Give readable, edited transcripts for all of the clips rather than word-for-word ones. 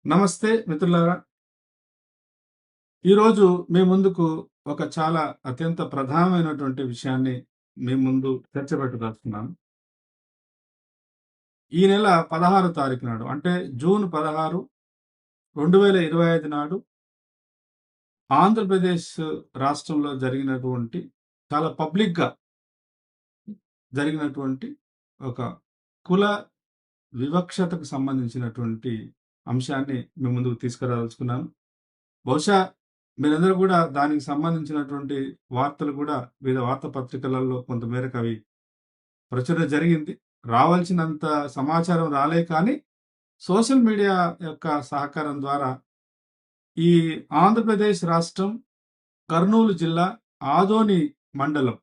నమస్తే మిత్రులారా. ఈరోజు మీ ముందుకు ఒక చాలా అత్యంత ప్రధానమైనటువంటి విషయాన్ని మీ ముందు చర్చపెట్టదలుచుకున్నాను. ఈ నెల 16 తారీఖు నాడు అంటే జూన్ 16, 2025 నాడు ఆంధ్రప్రదేశ్ రాష్ట్రంలో జరిగినటువంటి చాలా పబ్లిక్‌గా జరిగినటువంటి ఒక కుల వివక్షతకు సంబంధించినటువంటి అంశాన్ని మీ ముందుకు తీసుకురాదలుచుకున్నాను. బహుశా మీరందరూ కూడా దానికి సంబంధించినటువంటి వార్తలు కూడా వివిధ వార్తాపత్రికలలో కొంతమేరకు అవి ప్రచురణ జరిగింది. రావాల్సినంత సమాచారం రాలే కానీ, సోషల్ మీడియా యొక్క సహకారం ద్వారా ఈ ఆంధ్రప్రదేశ్ రాష్ట్రం కర్నూలు జిల్లా ఆదోని మండలం,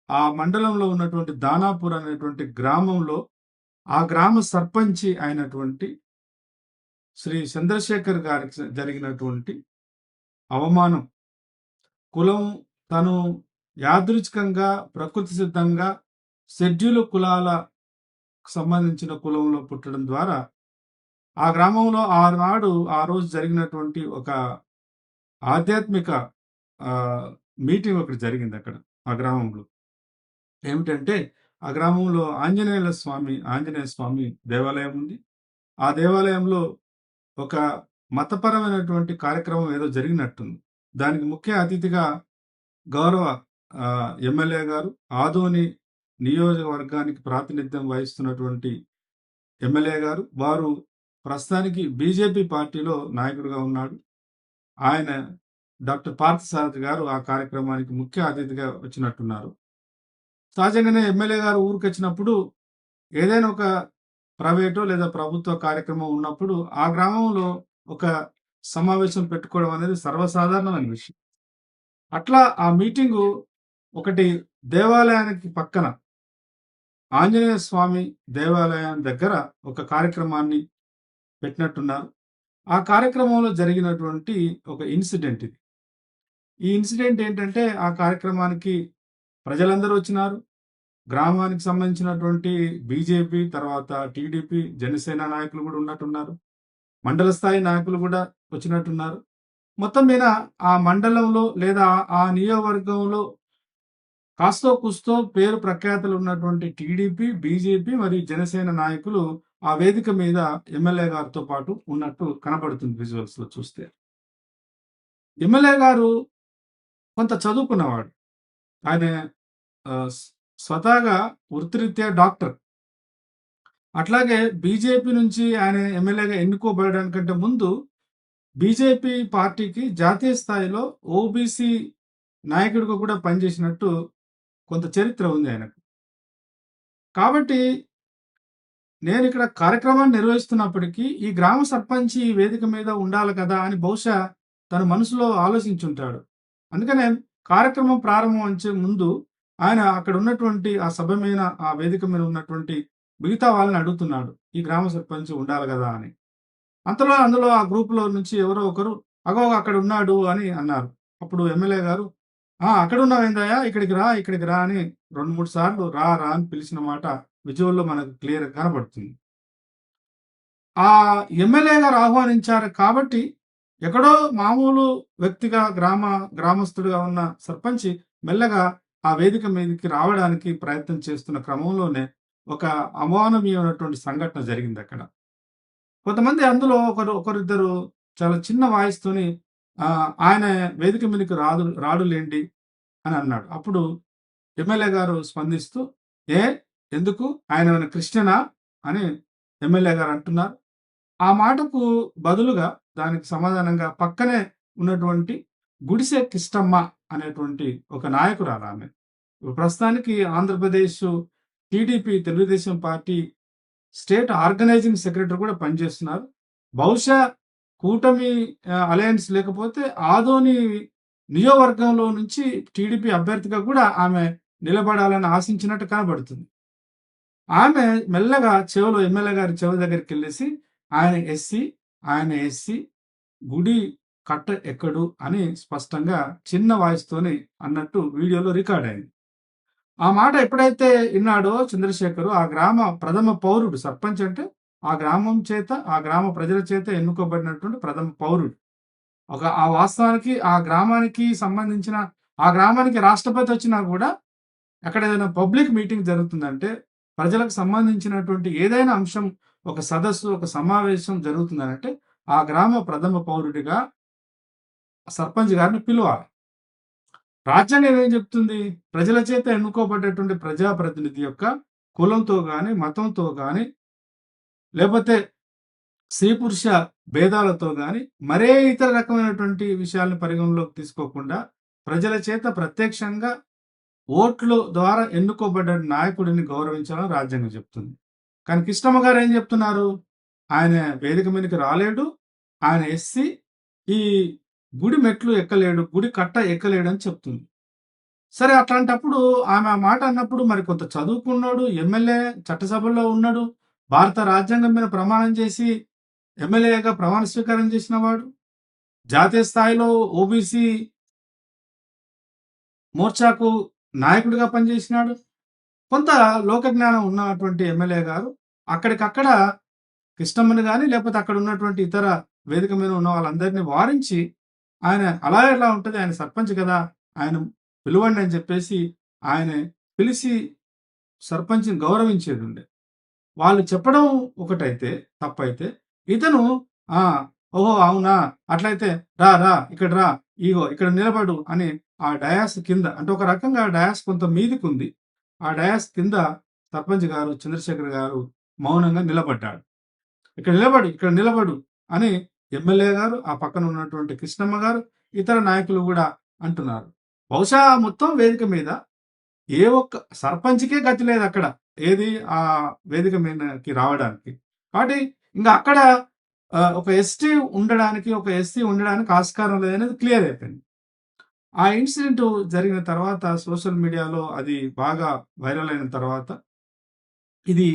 ఆ మండలంలో ఉన్నటువంటి దానాపూర్ అనేటువంటి గ్రామంలో ఆ గ్రామ సర్పంచి అయినటువంటి శ్రీ చంద్రశేఖర్ గారికి జరిగినటువంటి అవమానం, కులం తను యాదృచ్ఛికంగా, ప్రకృతి సిద్ధంగా షెడ్యూల్ కులాలకు సంబంధించిన కులంలో పుట్టడం ద్వారా ఆ గ్రామంలో ఆ రోజు జరిగినటువంటి ఒక ఆధ్యాత్మిక మీటింగ్ ఒకటి జరిగింది అక్కడ ఆ గ్రామంలో. ఏమిటంటే ఆ గ్రామంలో ఆంజనేయ స్వామి దేవాలయం ఉంది. ఆ దేవాలయంలో ఒక మతపరమైనటువంటి కార్యక్రమం ఏదో జరిగినట్టుంది. దానికి ముఖ్య అతిథిగా గౌరవ ఎమ్మెల్యే గారు, ఆదోని నియోజకవర్గానికి ప్రాతినిధ్యం వహిస్తున్నటువంటి ఎమ్మెల్యే గారు, వారు ప్రస్తుతానికి బీజేపీ పార్టీలో నాయకుడిగా ఉన్నాడు. ఆయన డాక్టర్ పార్థసారథి గారు ఆ కార్యక్రమానికి ముఖ్య అతిథిగా వచ్చినట్టున్నారు. సహజంగానే ఎమ్మెల్యే గారు ఊరికొచ్చినప్పుడు ఏదైనా ఒక ప్రైవేటో లేదా ప్రభుత్వ కార్యక్రమం ఉన్నప్పుడు ఆ గ్రామంలో ఒక సమావేశం పెట్టుకోవడం అనేది సర్వసాధారణమైన విషయం. అట్లా ఆ మీటింగు ఒకటి దేవాలయానికి పక్కన ఆంజనేయ స్వామి దేవాలయం దగ్గర ఒక కార్యక్రమాన్ని పెట్టినట్టున్నారు. ఆ కార్యక్రమంలో జరిగినటువంటి ఒక ఇన్సిడెంట్ ఇది. ఈ ఇన్సిడెంట్ ఏంటంటే ఆ కార్యక్రమానికి ప్రజలందరూ వచ్చినారు. గ్రామానికి సంబంధించినటువంటి బీజేపీ, తర్వాత టీడీపీ, జనసేన నాయకులు కూడా ఉన్నట్టున్నారు. మండల స్థాయి నాయకులు కూడా వచ్చినట్టున్నారు. మొత్తం మీద ఆ మండలంలో లేదా ఆ నియోజకవర్గంలో కాస్తో కూస్తో పేరు ప్రఖ్యాతులు ఉన్నటువంటి టీడీపీ, బీజేపీ మరియు జనసేన నాయకులు ఆ వేదిక మీద ఎమ్మెల్యే గారితో పాటు ఉన్నట్టు కనపడుతుంది విజువల్స్‌లో చూస్తే. ఎమ్మెల్యే గారు కొంత చదువుకున్నవాడు. ఆయన ఆహ్, స్ స్వతహాగా వృత్తిరీత్యా డాక్టర్. అట్లాగే బీజేపీ నుంచి ఆయన ఎమ్మెల్యేగా ఎన్నుకోబడడానికంటే ముందు బీజేపీ పార్టీకి జాతీయ స్థాయిలో ఓబీసీ నాయకుడిగా కూడా పనిచేసినట్టు కొంత చరిత్ర ఉంది ఆయనకు. కాబట్టి నేనిక్కడ కార్యక్రమాన్ని నిర్వహిస్తున్నప్పటికీ ఈ గ్రామ సర్పంచి ఈ వేదిక మీద ఉండాలి కదా అని బహుశా తన మనసులో ఆలోచించుంటాడు. అందుకనే కార్యక్రమం ప్రారంభించే ముందు ఆయన అక్కడ ఉన్నటువంటి ఆ సభ మీద, ఆ వేదిక మీద ఉన్నటువంటి మిగతా వాళ్ళని అడుగుతున్నాడు. ఈ గ్రామ సర్పంచ్ ఉండాలి గదా అని. అందులో ఆ గ్రూప్‌లో నుంచి ఎవరో ఒకరు అగో అక్కడ ఉన్నాడు అని అన్నారు. అప్పుడు ఎమ్మెల్యే గారు అక్కడున్నావేందయ్యా ఇక్కడికి రా అని 2, 3 సార్లు రా అని పిలిచిన మాట విజువల్‌లో మనకు క్లియర్‌గా కనబడుతుంది. ఆ ఎమ్మెల్యే గారు ఆహ్వానించారు కాబట్టి ఎక్కడో మామూలు వ్యక్తిగా గ్రామస్తుడిగా ఉన్న సర్పంచి మెల్లగా ఆ వేదిక మీదకి రావడానికి ప్రయత్నం చేస్తున్న క్రమంలోనే ఒక అమానవీయమైనటువంటి సంఘటన జరిగిందక్కడ. కొంతమంది అందులో ఒకరిద్దరు చాలా చిన్న వాయిస్‌తోని ఆయన వేదిక మీదకి రాడులెండి అని అన్నాడు. అప్పుడు ఎమ్మెల్యే గారు స్పందిస్తూ, "ఏ ఎందుకు? ఆయనేమైనా క్రిస్టియనా?" అని ఎమ్మెల్యే గారు అంటున్నారు. ఆ మాటకు బదులుగా దానికి సమాధానంగా పక్కనే ఉన్నటువంటి గుడిసె కిష్టమ్మ అనేటువంటి ఒక నాయకురాలామె. ప్రస్తుతానికి Andhra Pradesh TDP Telugu Desam party state organising secretary కూడా పనిచేస్తున్నారు. బహుశా కూటమి అలయన్స్ లేకపోతే ఆదోని నియోజకవర్గంలో నుంచి టీడీపీ అభ్యర్థిగా కూడా ఆమె నిలబడాలని ఆశించినట్టు కనబడుతుంది. ఆమె మెల్లగా ఎమ్మెల్యే గారి చెవి దగ్గరికెళ్ళేసి ఆయన ఎస్సీ గుడి కట్ట ఎక్కడు అని స్పష్టంగా చిన్న వాయిస్‌తోని అన్నట్టు వీడియోలో రికార్డ్ అయింది. ఆ మాట ఎప్పుడైతే ఇన్నాడో చంద్రశేఖరు ఆ గ్రామ ప్రథమ పౌరుడు, సర్పంచ్ అంటే ఆ గ్రామం చేత, ఆ గ్రామ ప్రజల చేత ఎన్నుకోబడినటువంటి ప్రథమ పౌరుడు. ఆ వాస్తవానికి ఆ గ్రామానికి సంబంధించిన ఆ గ్రామానికి రాష్ట్రపతి వచ్చినా గూడా అక్కడ ఏదైనా పబ్లిక్ మీటింగ్ జరుగుతుందంటే, ప్రజలకు సంబంధించినటువంటి ఏదైనా అంశం, ఒక సదస్సు, ఒక సమావేశం జరుగుతుందనంటే, ఆ గ్రామ ప్రథమ పౌరుడిగా సర్పంచ్ గారిని పిలవాలి. రాజ్యాంగం ఏం చెప్తుంది? ప్రజల చేత ఎన్నుకోబడ్డటువంటి ప్రజాప్రతినిధి యొక్క కులంతో గాని, మతంతో గాని, లేపోతే స్త్రీ పురుష భేదాలతో గాని, మరే ఇతర రకమైనటువంటి విషయాలను పరిగణలోకి తీసుకోకుండా, ప్రజల చేత ప్రత్యక్షంగా ఓట్ల ద్వారా ఎన్నుకోబడ్డ నాయకుడిని గౌరవించాలని రాజ్యాంగం చెప్తుంది. కానీ కృష్ణమ్మ గారు ఏం చెప్తున్నారు? ఆయన వేదిక మీదకి రాలేడు. ఆయన ఎస్సీ. ఈ గుడి మెట్లు ఎక్కలేడు. గుడి కట్ట ఎక్కలేడు అని చెప్తుంది. సరే అట్లాంటప్పుడు ఆమె ఆ మాట అన్నప్పుడు మరి కొంత చదువుకున్నోడు, ఎమ్మెల్యే, చట్టసభల్లో ఉన్నాడు. భారత రాజ్యాంగం మీద ప్రమాణం చేసి ఎమ్మెల్యేగా ప్రమాణ స్వీకారం చేసిన వాడు. జాతీయ స్థాయిలో ఓబీసీ మోర్చాకు నాయకుడిగా పనిచేసినాడు. కొంత లోక జ్ఞానం ఉన్నటువంటి ఎమ్మెల్యే గారు అక్కడికక్కడ కృష్ణమ్మని గాని, లేకపోతే అక్కడ ఉన్నటువంటి ఇతర వేదిక మీద ఉన్న వాళ్ళందరినీ వారించి, ఆయన అలా ఎలా ఉంటది? ఆయన సర్పంచ్ కదా! ఆయన పిలవండి అని చెప్పేసి ఆయన పిలిసి సర్పంచ్‌ని గౌరవించేదుండే. వాళ్ళు చెప్పడం ఒకటైతే తప్పైతే, ఇతను ఆ! ఓహో! అవునా! అట్లయితే రా, రా, ఇక్కడ రా, ఇగో ఇక్కడ నిలబడు అని ఆ డయాస్ కింద అంటే ఒక రకంగా డయాస్ కొంత మీదికుంది. ఆ డయాస్ కింద సర్పంచ్ గారు చంద్రశేఖర్ గారు మౌనంగా నిలబడ్డాడు. ఇక్కడ నిలబడు, ఇక్కడ నిలబడు అని ఎమ్మెల్యే గారు, ఆ పక్కన ఉన్నటువంటి కృష్ణమ్మ గారు, ఇతర నాయకులు గూడా అంటున్నారు. బహుశా మొత్తం వేదిక మీద ఏ ఒక్క సర్పంచ్‌కే గతి లేదక్కడ. ఏది వేదిక మీదకి రావడానికి. కాబట్టి ఇంగ అక్కడ ఒక ఎస్సీ ఉండడానికి ఆస్కారం లేదనేది క్లియర్ అయిపోయింది. ఆ ఇన్సిడెంట్ జరిగిన తర్వాత సోషల్ మీడియాలో అది బాగా వైరల్ అయిన తర్వాత ఇది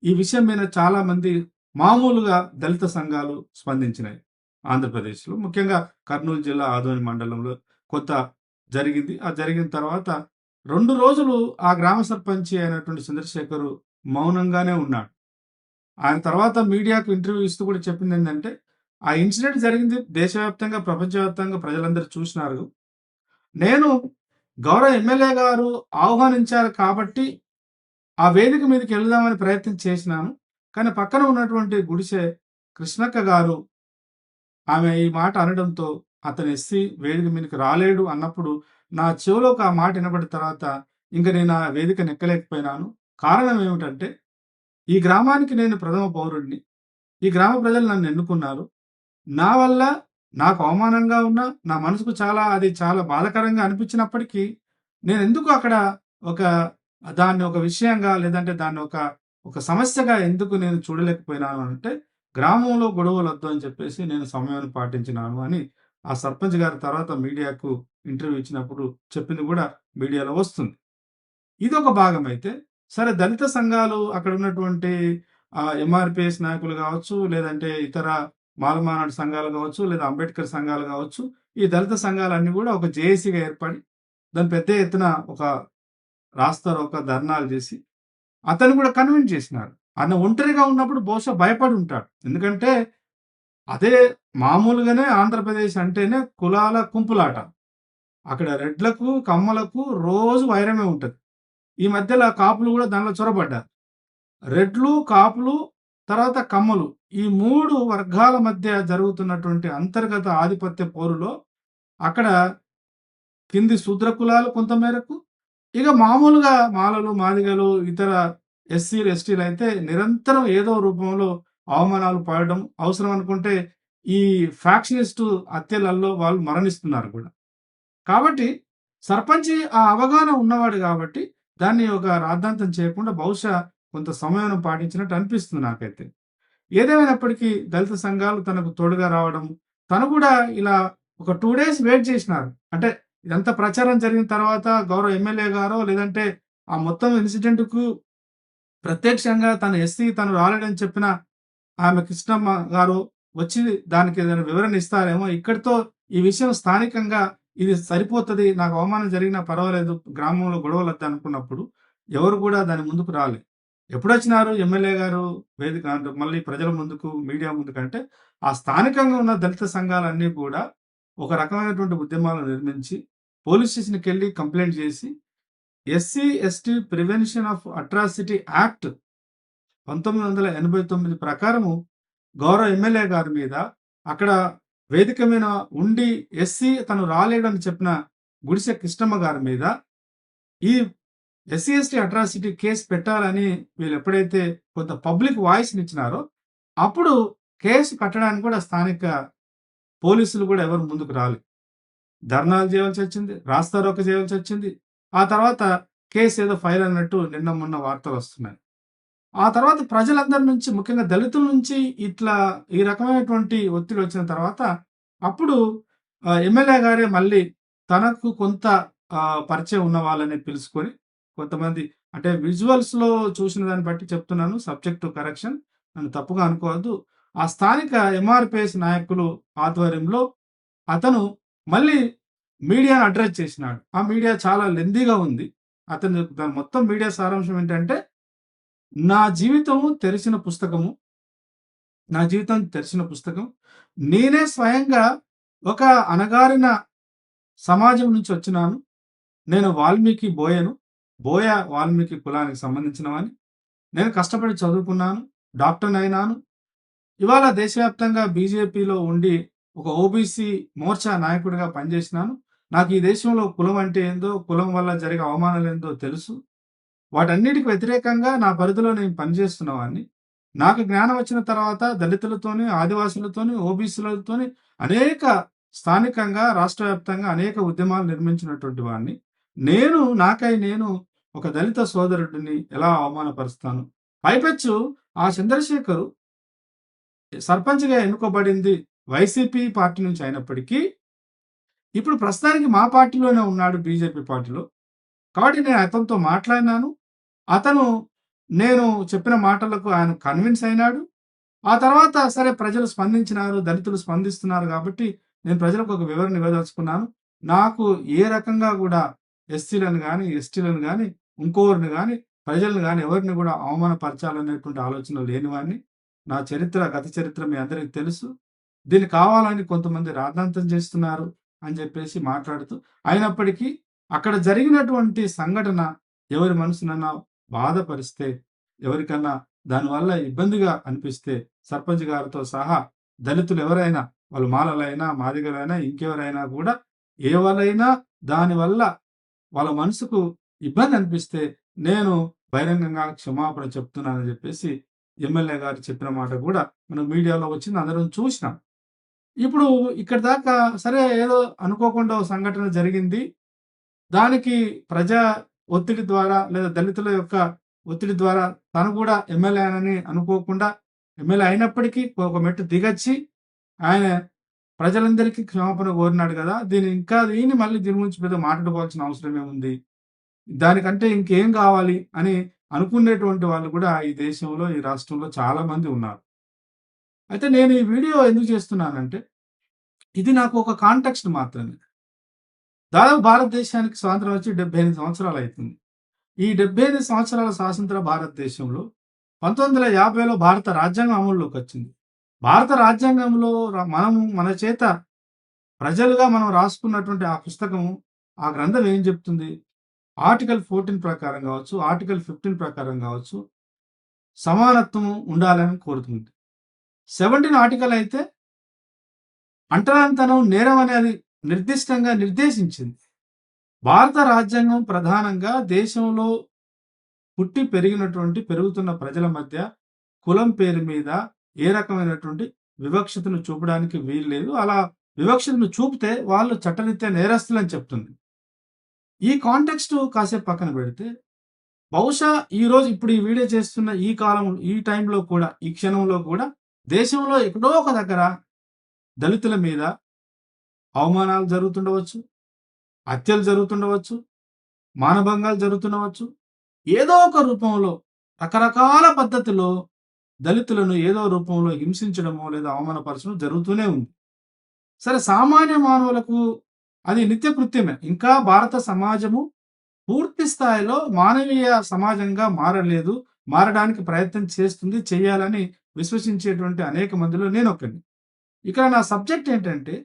ఈ విషయం మీద చాలామంది మామూలుగా దళిత సంఘాలు స్పందించినాయి ఆంధ్రప్రదేశ్‌లో. ముఖ్యంగా కర్నూలు జిల్లా ఆదోని మండలంలో కొంత జరిగింది. ఆ జరిగిన తర్వాత 2 రోజులు ఆ గ్రామ సర్పంచి అయినటువంటి చంద్రశేఖరు మౌనంగానే ఉన్నాడు. ఆయన తర్వాత మీడియాకు ఇంటర్వ్యూ ఇస్తూ కూడా చెప్పిందేంటంటే, ఆ ఇన్సిడెంట్ జరిగింది దేశవ్యాప్తంగా, ప్రపంచవ్యాప్తంగా ప్రజలందరూ చూసినారు. నేను గౌరవ ఎమ్మెల్యే గారు ఆహ్వానించారు కాబట్టి ఆ వేదిక మీదకెళ్దామని ప్రయత్నం చేసినాను. కానీ పక్కన ఉన్నటువంటి గుడిసె కృష్ణక్క గారు ఆమె ఈ మాట అనడంతో అతను ఎస్సీ వేదిక మీదకి రాలేడు అన్నప్పుడు నా చెవిలోకి ఆ మాట వినబడిన తర్వాత ఇంక నేను ఆ వేదికను ఎక్కలేకపోయినాను. కారణం ఏమిటంటే ఈ గ్రామానికి నేను ప్రథమ పౌరుడిని. ఈ గ్రామ ప్రజలు నన్ను ఎన్నుకున్నారు. నా వల్ల నాకు అవమానంగా ఉన్నా, నా మనసుకు చాలా బాధాకరంగా అనిపించినప్పటికీ నేనెందుకు అక్కడ ఒక దాన్ని ఒక విషయంగా లేదంటే దాన్ని ఒక సమస్యగా ఎందుకు నేను చూడలేకపోయినాను అంటే, గ్రామంలో గొడవలొద్దు అని చెప్పేసి నేను సమయాన్ని పాటించినాను అని ఆ సర్పంచ్ గారి తర్వాత మీడియాకు ఇంటర్వ్యూ ఇచ్చినప్పుడు చెప్పింది గూడా మీడియాలో వస్తుంది. ఇదొక భాగమైతే, సరే దళిత సంఘాలు అక్కడున్నటువంటి ఎంఆర్‌పీఎస్ నాయకులు గావచ్చు, లేదంటే ఇతర మాలమానాడు సంఘాలు గావచ్చు, లేదా అంబేద్కర్ సంఘాలు గావచ్చు, ఈ దళిత సంఘాలన్నీ గూడా ఒక జేఏసీగా ఏర్పడి, దాన్ని పెద్ద ఎత్తున ఒక రాస్తారోకో, ధర్నాలు జేసి, అతన్ని గూడా కన్విన్స్ జేసినారు. ఆయన ఒంటరిగా ఉన్నప్పుడు బహుశా భయపడి ఉంటాడు. ఎందుకంటే, అదే మామూలుగానే ఆంధ్రప్రదేశ్ అంటేనే కులాల కుంపులాట. అక్కడ రెడ్లకు, కమ్మలకు రోజు వైరమే ఉంటది. ఈ మధ్యల కాపులు గూడా దానిలో చొరబడ్డారు. రెడ్లు, కాపులు, తర్వాత కమ్మలు. ఈ 3 వర్గాల మధ్య జరుగుతున్నటువంటి అంతర్గత ఆధిపత్య పోరులో అక్కడ కింది శూద్ర కులాలు కొంత మేరకు, ఇక మామూలుగా మాలలు, మాదిగలు, ఇతర ఎస్సీలు, ఎస్టీలయితే నిరంతరం ఏదో రూపంలో అవమానాలు పడడం, అవసరం అనుకుంటే ఈ ఫ్యాక్షనిస్టు హత్యలలో వాళ్ళు మరణిస్తున్నారు కూడా. కాబట్టి సర్పంచి ఆ అవగాహన ఉన్నవాడు గాబట్టి, దాన్ని ఒక రాద్ధాంతం చేయకుండా బహుశా కొంత సమయం పాటించినట్టు అనిపిస్తుంది నాకైతే. ఏదేమైనప్పటికీ దళిత సంఘాలు తనకు తోడుగా రావడం, తను కూడా ఇలా ఒక 2 డేస్ వెయిట్ చేసినారు. అంటే ఇదంతా ప్రచారం జరిగిన తర్వాత గౌరవ ఎమ్మెల్యే గారో, లేదంటే ఆ మొత్తం ఇన్సిడెంట్‌కు ప్రత్యక్షంగా తను ఎస్సీ తను రాలేడని చెప్పిన ఆమె కృష్ణమ్మ గారు వచ్చి దానికి ఏదైనా వివరణ ఇస్తారేమో. ఇక్కడితో ఈ విషయం స్థానికంగా ఇది సరిపోతది. నాకు అవమానం జరిగినా పర్వాలేదు. గ్రామంలో గొడవలొద్దు అనుకున్నప్పుడు ఎవరు కూడా దాని ముందుకు రాలే. ఎప్పుడొచ్చినారు ఎమ్మెల్యే గారు వేదిక అంటే మళ్ళీ ప్రజల ముందుకు, మీడియా ముందుకంటే, ఆ స్థానికంగా ఉన్న దళిత సంఘాలన్నీ కూడా ఒక రకమైనటువంటి ఉద్యమాలు నిర్మించి, పోలీస్ స్టేషన్‌కెళ్ళి కంప్లెయింట్ చేసి, SC, ST prevention of atrocity act 1989 ప్రకారము గౌరవ ఎమ్మెల్యే గారి మీద అక్కడ వేదిక మీద ఉండి ఎస్సీ తను రాలేడని చెప్పిన గుడిసె కృష్ణమ్మ గారి మీద ఈ ఎస్సీ, ఎస్టీ అట్రాసిటీ కేస్ పెట్టాలని వీళ్ళు ఎప్పుడైతే కొంత పబ్లిక్ వాయిస్‌నిచ్చినారో, అప్పుడు కేసు కట్టడానికి కూడా స్థానిక పోలీసులు కూడా ఎవరు ముందుకు రాలేదు. ధర్నాలు చేయాల్సొచ్చింది. రాస్తారోకో చేయాల్సొచ్చింది. ఆ తర్వాత కేస్ ఏదో ఫైల్ అన్నట్టు నిన్న మొన్న వార్తలొస్తున్నాయి. ఆ తర్వాత ప్రజలందరి నుంచి ముఖ్యంగా దళితుల నుంచి ఇట్లా ఈ రకమైనటువంటి ఒత్తిడి వచ్చిన తర్వాత అప్పుడు ఎమ్మెల్యే గారే మళ్ళీ తనకు కొంత పరిచయం ఉన్న వాళ్ళని పిలుసుకొని కొంతమంది అంటే విజువల్స్‌లో చూసిన దాన్ని బట్టి చెప్తున్నాను. Subject to correction. నన్ను తప్పుగా అనుకోవద్దు. ఆ స్థానిక ఎంఆర్‌పీఎస్ నాయకులు ఆధ్వర్యంలో అతను మళ్ళీ మీడియాని అడ్రెస్ చేసినాడు. ఆ మీడియా చాలా లెంథీగా ఉంది. అతను దాని మొత్తం మీడియా సారాంశం ఏంటంటే, నా జీవితము తెరిచిన పుస్తకము. నా జీవితం తెరిచిన పుస్తకం. నేనే స్వయంగా ఒక అణగారిన సమాజం నుంచి వచ్చినాను. నేను వాల్మీకి బోయను. బోయ వాల్మీకి కులానికి సంబంధించిన వాడిని. నేను కష్టపడి చదువుకున్నాను. డాక్టర్‌నయినాను. ఇవాళ దేశవ్యాప్తంగా బీజేపీలో ఉండి ఒక ఓబీసీ మోర్చా నాయకుడిగా పనిచేసినాను. నాకు ఈ దేశంలో కులం అంటే ఏందో, కులం వల్ల జరిగే అవమానాలేందో తెలుసు. వాటన్నిటికి వ్యతిరేకంగా నా పరిధిలో నేను పనిచేస్తున్న వాడిని. నాకు జ్ఞానం వచ్చిన తర్వాత దళితులతోని, ఆదివాసులతోని, ఓబీసీలతోని అనేక స్థానికంగా, రాష్ట్ర వ్యాప్తంగా అనేక ఉద్యమాలు నిర్మించినటువంటి వాడిని. నాకై నేను ఒక దళిత సోదరుడిని ఎలా అవమానపరుస్తాను? పైపెచ్చు ఆ చంద్రశేఖరు సర్పంచ్‌గా ఎన్నుకోబడింది వైసీపీ పార్టీ నుంచి అయినప్పటికీ, ఇప్పుడు ప్రస్తుతానికి మా పార్టీలోనే ఉన్నాడు బీజేపీ పార్టీలో. కాబట్టి నేను అతనితో మాట్లాడినాను. అతను నేను చెప్పిన మాటలకు ఆయన కన్విన్స్ అయినాడు. ఆ తర్వాత సరే ప్రజలు స్పందించినారు, దళితులు స్పందిస్తున్నారు కాబట్టి నేను ప్రజలకు ఒక వివరణ ఇవ్వదలుచుకున్నాను. నాకు ఏ రకంగా గూడా ఎస్సీలను గాని, ఎస్టీలను గాని, ఇంకోరిని గాని, ప్రజలను గాని ఎవరిని గూడా అవమానపరచాలనేటువంటి ఆలోచన లేనివాడిని. నా చరిత్ర, గత చరిత్ర మీ అందరికి తెలుసు. దీన్ని కావాలని కొంతమంది రాద్ధాంతం చేస్తున్నారు అని జెప్పేసి మాట్లాడుతూ అయినప్పటికీ అక్కడ జరిగినటువంటి సంఘటన ఎవరి మనసునన్నా బాధపరిస్తే, ఎవరికన్నా దానివల్ల ఇబ్బందిగా అనిపిస్తే సర్పంచ్ గారితో సహా దళితులు ఎవరైనా వాళ్ళు మాలలైనా, మాదిగలైనా, ఇంకెవరైనా కూడా ఎవరైనా దానివల్ల వాళ్ళ మనసుకు ఇబ్బంది అనిపిస్తే నేను బహిరంగంగా క్షమాపణ చెప్తున్నానని చెప్పేసి ఎమ్మెల్యే గారు చెప్పిన మాట కూడా మనం మీడియాలో వచ్చింది. అందరం చూసినాం. ఇప్పుడు ఇక్కడి దాకా సరే ఏదో అనుకోకుండా ఓ సంఘటన జరిగింది. దానికి ప్రజా ఒత్తిడి ద్వారా లేదా దళితుల యొక్క ఒత్తిడి ద్వారా తను కూడా ఎమ్మెల్యే అని అనుకోకుండా ఎమ్మెల్యే అయినప్పటికీ ఒక మెట్టు దిగొచ్చి ఆయన ప్రజలందరికీ క్షమాపణ కోరినాడు కదా! దీన్ని మళ్ళీ దీని గురించి పెద్దగా మాట్లాడుకోవాల్సిన అవసరం ఏముంది? దానికంటే ఇంకేం కావాలి అని అనుకునేటువంటి వాళ్ళు కూడా ఈ దేశంలో, ఈ రాష్ట్రంలో చాలా మంది ఉన్నారు. అయితే నేను ఈ వీడియో ఎందుకు చేస్తున్నానంటే, ఇది నాకు ఒక కాంటెక్స్ట్ మాత్రమే. దాదాపు భారతదేశానికి స్వాతంత్రం వచ్చి 78 సంవత్సరాలయితుంది. ఈ 78 సంవత్సరాల స్వాతంత్ర భారతదేశంలో 1950లో భారత రాజ్యాంగం అమల్లోకొచ్చింది. భారత రాజ్యాంగంలో మన చేత ప్రజలుగా మనం రాసుకున్నటువంటి ఆ పుస్తకము, ఆ గ్రంథం ఏం చెప్తుంది? ఆర్టికల్ 14 ప్రకారం గావచ్చు, ఆర్టికల్ 15 ప్రకారం గావచ్చు, సమానత్వం ఉండాలని కోరుతుంది. 17 ఆర్టికల్ అయితే అంటరానితనం నేరం అనేది నిర్దిష్టంగా నిర్దేశించింది. భారత రాజ్యాంగం ప్రధానంగా దేశంలో పుట్టి పెరుగుతున్న ప్రజల మధ్య కులం పేరు మీద ఏ రకమైనటువంటి వివక్షతను చూపడానికి వీల్లేదు. అలా వివక్షతను చూపితే వాళ్ళు చట్టరీత్యా నేరస్తులని చెప్తుంది. ఈ కాంటెక్స్ట్ కాసేపు పక్కన పెడితే, బహుశా ఇప్పుడు ఈ వీడియో చేస్తున్న ఈ కాలం, ఈ టైంలో కూడా, ఈ క్షణంలో కూడా దేశంలో ఎక్కడో ఒక దగ్గర దళితుల మీద అవమానాలు జరుగుతుండవచ్చు, హత్యలు జరుగుతుండవచ్చు, మానభంగాలు జరుగుతుండవచ్చు. ఏదో ఒక రూపంలో రకరకాల పద్ధతిలో దళితులను ఏదో రూపంలో హింసించడమో లేదా అవమానపరచడం జరుగుతూనే ఉంది. సరే సామాన్య మానవులకు అది నిత్యకృత్యమే. ఇంకా భారత సమాజము పూర్తి స్థాయిలో మానవీయ సమాజంగా మారలేదు. మారడానికి ప్రయత్నం చేస్తుంది, చేయాలని విశ్వసించేటువంటి అనేక మందిలో నేనొకడిని. ఇక్కడ నా సబ్జెక్ట్ ఏంటంటే,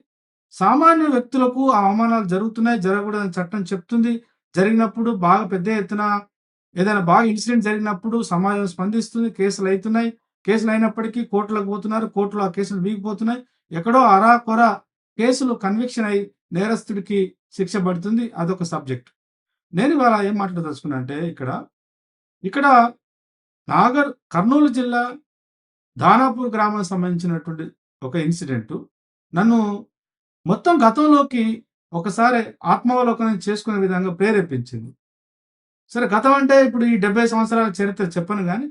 సామాన్య వ్యక్తులకు ఆ అవమానాలు జరుగుతున్నాయి, జరగకూడదని చట్టం చెప్తుంది. జరిగినప్పుడు బాగా పెద్ద ఎత్తున ఏదైనా బాగా ఇన్సిడెంట్ జరిగినప్పుడు సమాజం స్పందిస్తుంది. కేసులయితున్నాయి. కేసులయినప్పటికీ కోర్టులకు పోతున్నారు. కోర్టులో ఆ కేసులు వీగిపోతున్నాయి. ఎక్కడో అరాకొర కేసులు కన్విక్షన్ అయ్యి నేరస్తుడికి శిక్ష పడుతుంది. అదొక సబ్జెక్ట్. నేను ఇవాళ ఏం మాట్లాడదలుచుకున్నా అంటే ఇక్కడ కర్నూలు జిల్లా దానాపూర్ గ్రామానికి సంబంధించినటువంటి ఒక ఇన్సిడెంటు నన్ను మొత్తం గతంలోకి ఒకసారి ఆత్మావలోకనం చేసుకునే విధంగా ప్రేరేపించింది. సరే, గతం అంటే ఇప్పుడు ఈ 70 సంవత్సరాల చరిత్ర చెప్పను గానీ,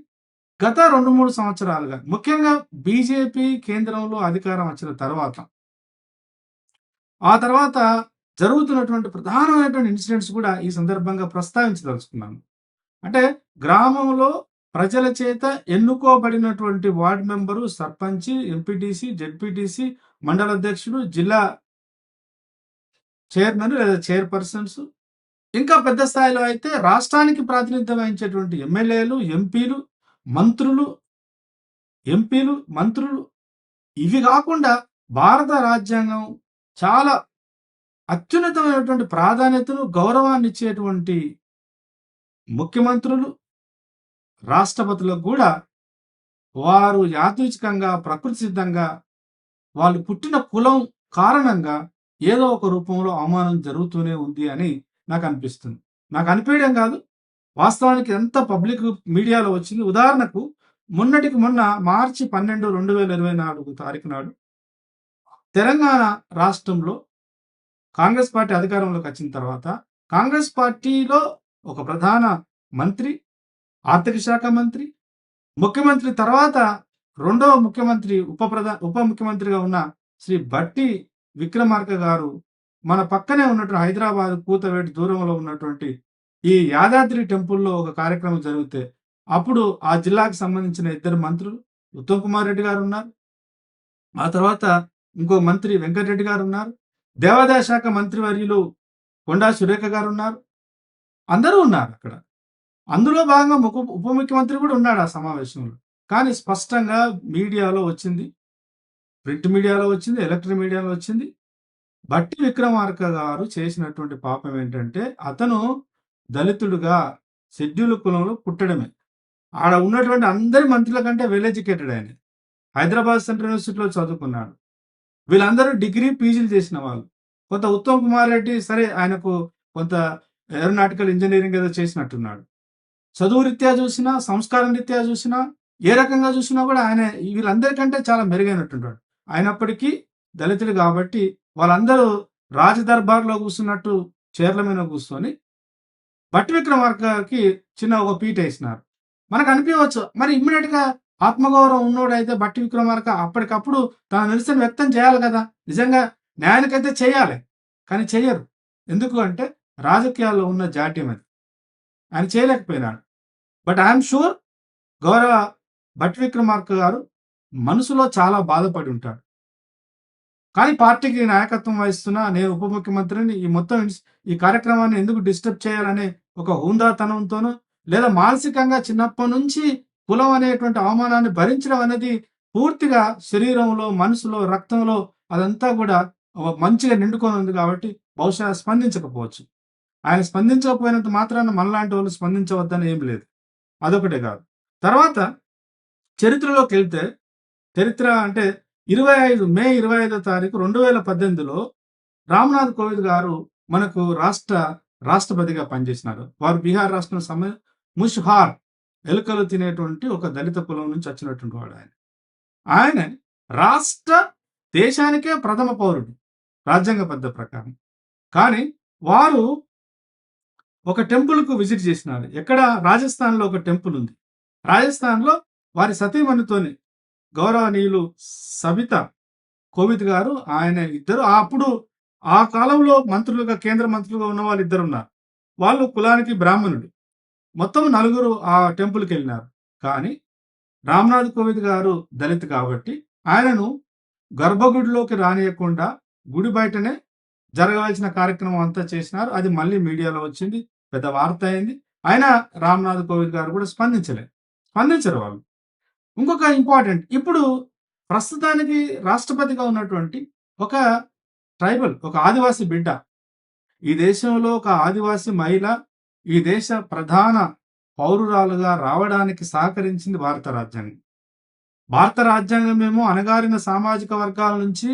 గత 2, 3 సంవత్సరాలుగా ముఖ్యంగా బీజేపీ కేంద్రంలో అధికారం వచ్చిన తర్వాత, ఆ తర్వాత జరుగుతున్నటువంటి ప్రధానమైనటువంటి ఇన్సిడెంట్స్ కూడా ఈ సందర్భంగా ప్రస్తావించదలుచుకున్నాను. అంటే గ్రామంలో ప్రజల చేత ఎన్నుకోబడినటువంటి వార్డ్ మెంబరు, సర్పంచి, ఎంపీటీసీ, జెడ్పీటీసీ, మండల అధ్యక్షుడు, జిల్లా చైర్మన్ లేదా చైర్పర్సన్స్, ఇంకా పెద్ద స్థాయిలో అయితే రాష్ట్రానికి ప్రాతినిధ్యం వహించేటువంటి ఎమ్మెల్యేలు, మంత్రులు ఇవి కాకుండా భారత రాజ్యాంగం చాలా అత్యున్నతమైనటువంటి ప్రాధాన్యతను, గౌరవాన్ని ఇచ్చేటువంటి ముఖ్యమంత్రులు, రాష్ట్రపతులకు కూడా వారు యాదృచ్ఛికంగా, ప్రకృతి సిద్ధంగా వాళ్ళు పుట్టిన కులం కారణంగా ఏదో ఒక రూపంలో అవమానం జరుగుతూనే ఉంది అని నాకు అనిపిస్తుంది. నాకు అనిపించడం కాదు, వాస్తవానికి ఎంత పబ్లిక్ మీడియాలో వచ్చింది. ఉదాహరణకు మొన్నటికి మొన్న మార్చి 12, 2024 తారీఖు నాడు తెలంగాణ రాష్ట్రంలో కాంగ్రెస్ పార్టీ అధికారంలోకి వచ్చిన తర్వాత, కాంగ్రెస్ పార్టీలో ఒక ప్రధాన మంత్రి, ఆర్థిక శాఖ మంత్రి, ముఖ్యమంత్రి తర్వాత రెండవ ముఖ్యమంత్రి, ఉప ముఖ్యమంత్రిగా ఉన్న శ్రీ బట్టి విక్రమార్క గారు మన పక్కనే ఉన్నటువంటి హైదరాబాద్ కూతవేటు దూరంలో ఉన్నటువంటి ఈ యాదాద్రి టెంపుల్లో ఒక కార్యక్రమం జరిగితే, అప్పుడు ఆ జిల్లాకు సంబంధించిన 2 మంత్రులు, ఉత్తమ్ కుమార్ రెడ్డి గారు ఉన్నారు, ఆ తర్వాత ఇంకో మంత్రి వెంకటరెడ్డి గారు ఉన్నారు, దేవాదాయ శాఖ మంత్రివర్యులు కొండా సురేఖ గారు ఉన్నారు, అందరూ ఉన్నారు అక్కడ. అందులో భాగంగా ఉప ముఖ్యమంత్రి కూడా ఉన్నాడు ఆ సమావేశంలో. కానీ స్పష్టంగా మీడియాలో వచ్చింది, ప్రింట్ మీడియాలో వచ్చింది, ఎలక్ట్రిక్ మీడియాలో వచ్చింది, బట్టి విక్రమార్క గారు చేసినటువంటి పాపం ఏంటంటే, అతను దళితుడుగా షెడ్యూల్ కులంలో పుట్టడమే. ఆడ ఉన్నటువంటి అందరి మంత్రుల కంటే వెల్ ఎడ్యుకేటెడ్ ఆయన. హైదరాబాద్ సెంట్రల్ యూనివర్సిటీలో చదువుకున్నాడు. వీళ్ళందరూ డిగ్రీ, పీజీలు చేసిన వాళ్ళు. కొంత ఉత్తమ్ కుమార్ రెడ్డి సరే ఆయనకు కొంత ఏరోనాటికల్ ఇంజనీరింగ్ ఏదో చేసినట్టున్నాడు. చదువు రీత్యా చూసినా, సంస్కారం రీత్యా చూసినా, ఏ రకంగా చూసినా కూడా ఆయన వీళ్ళందరికంటే చాలా మెరుగైనట్టున్నాడు. అయినప్పటికీ దళితులు కాబట్టి వాళ్ళందరూ రాజదర్బార్లో కూర్చున్నట్టు చైర్ల మీద కూర్చొని బట్టి విక్రమార్కకి చిన్న ఒక పీట వేసినారు. మనకు అనిపించవచ్చు, మరి ఇమ్మీడియట్ గా ఆత్మగౌరవం ఉన్నోడైతే బట్టి విక్రమార్క అప్పటికప్పుడు తన నిరసన వ్యక్తం చేయాలి కదా. నిజంగా న్యాయానికైతే చేయాలి, కానీ చెయ్యరు. ఎందుకు అంటే రాజకీయాల్లో ఉన్న జాడ్యం అది. ఆయన చేయలేకపోయినాడు. బట్ ఐఎమ్ షూర్ గౌరవ బట్టి విక్రమార్క గారు మనసులో చాలా బాధపడి ఉంటాడు. కానీ పార్టీకి నాయకత్వం వహిస్తున్నా, నేను ఉప ముఖ్యమంత్రిని, ఈ కార్యక్రమాన్ని ఎందుకు డిస్టర్బ్ చేయాలనే ఒక హుందాతనంతోనూ, లేదా మానసికంగా చిన్నప్పటి నుంచి కులం అనేటువంటి అవమానాన్ని భరించడం అనేది పూర్తిగా శరీరంలో, మనసులో, రక్తంలో అదంతా కూడా మంచిగా నిండుకొని ఉంది కాబట్టి బహుశా స్పందించకపోవచ్చు. ఆయన స్పందించకపోయినంత మాత్రాన మనలాంటి వాళ్ళు స్పందించవద్దని ఏం లేదు. అదొకటే కాదు. తర్వాత చరిత్రలోకి వెళ్తే, చరిత్ర అంటే మే 25వ తారీఖు 2018లో రామ్నాథ్ కోవింద్ గారు మనకు రాష్ట్రపతిగా పనిచేసినారు. వారు బీహార్ రాష్ట్రం ముష్హార్ ఎలుకలు తినేటువంటి ఒక దళిత కులం నుంచి వచ్చినటువంటి వాడు ఆయన దేశానికే ప్రథమ పౌరుడు రాజ్యాంగబద్ధ ప్రకారం. కానీ వారు ఒక టెంపుల్కు విజిట్ చేసినారు. ఎక్కడ? రాజస్థాన్లో ఒక టెంపుల్ ఉంది. రాజస్థాన్లో వారి సతీమణితోని గౌరవనీయులు సబితా కోవింద్ గారు, ఆయన ఇద్దరు అప్పుడు ఆ కాలంలో మంత్రులుగా, కేంద్ర మంత్రులుగా ఉన్న వాళ్ళు ఇద్దరు ఉన్నారు. వాళ్ళు కులానికి బ్రాహ్మణుడు. మొత్తం 4 ఆ టెంపుల్కి వెళ్ళినారు. కానీ రామ్నాథ్ కోవింద్ గారు దళిత్ కాబట్టి ఆయనను గర్భగుడిలోకి రానియకుండా గుడి బయటనే జరగవలసిన కార్యక్రమం అంతా చేసినారు. అది మళ్ళీ మీడియాలో వచ్చింది, పెద్ద వార్త అయింది. అయినా రామ్నాథ్ కోవింద్ గారు కూడా స్పందించలేదు. స్పందించరు వాళ్ళు. ఇంకొక ఇంపార్టెంట్ ఇప్పుడు ప్రస్తుతానికి రాష్ట్రపతిగా ఉన్నటువంటి ఒక ఒక ఆదివాసీ బిడ్డ. ఈ దేశంలో ఒక ఆదివాసీ మహిళ ఈ దేశ ప్రధాన పౌరురాలుగా రావడానికి సహకరించింది భారత రాజ్యాంగం. భారత రాజ్యాంగమేమో అణగారిన సామాజిక వర్గాల నుంచి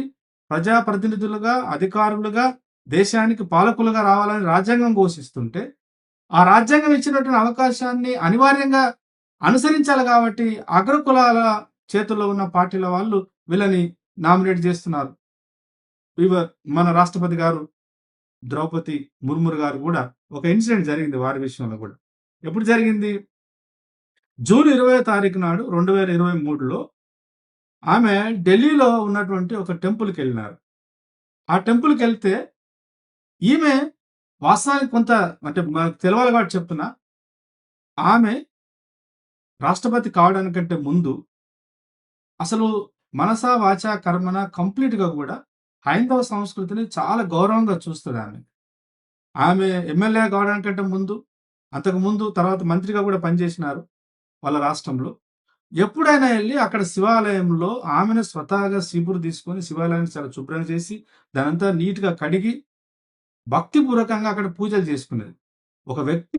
ప్రజాప్రతినిధులుగా, అధికారులుగా, దేశానికి పాలకులుగా రావాలని రాజ్యాంగం ఘోషిస్తుంటే, ఆ రాజ్యాంగం ఇచ్చినటువంటి అవకాశాన్ని అనివార్యంగా అనుసరించాలి కాబట్టి అగ్రకులాల చేతుల్లో ఉన్న పార్టీల వాళ్ళు వీళ్ళని నామినేట్ చేస్తున్నారు. మన రాష్ట్రపతి గారు ద్రౌపది ముర్ముర్ గారు కూడా ఒక ఇన్సిడెంట్ జరిగింది వారి విషయంలో కూడా. ఎప్పుడు జరిగింది? జూన్ 20వ తారీఖు నాడు 2023లో ఆమె ఢిల్లీలో ఉన్నటువంటి ఒక టెంపుల్‌కెళ్ళినారు. ఆ టెంపుల్‌కెళ్తే ఈమె వాస్తవానికి కొంత అంటే మనకు తెలవాలి కాబట్టి చెప్తున్నా. ఆమె రాష్ట్రపతి కావడానికంటే ముందు అసలు మనసా, వాచా, కర్మన కంప్లీట్‌గా కూడా హైందవ సంస్కృతిని చాలా గౌరవంగా చూస్తదామె. ఆమె ఎమ్మెల్యే కావడానికంటే ముందు, అంతకుముందు తర్వాత మంత్రిగా కూడా పనిచేసినారు వాళ్ళ రాష్ట్రంలో. ఎప్పుడైనా ఎళ్లి అక్కడ శివాలయంలో ఆమెనే స్వతహాగా చీపురు తీసుకొని శివాలయాన్ని చాలా శుభ్రం చేసి, దానంతా నీట్‌గా కడిగి, భక్తిపూర్వకంగా అక్కడ పూజలు చేసుకునేది. ఒక వ్యక్తి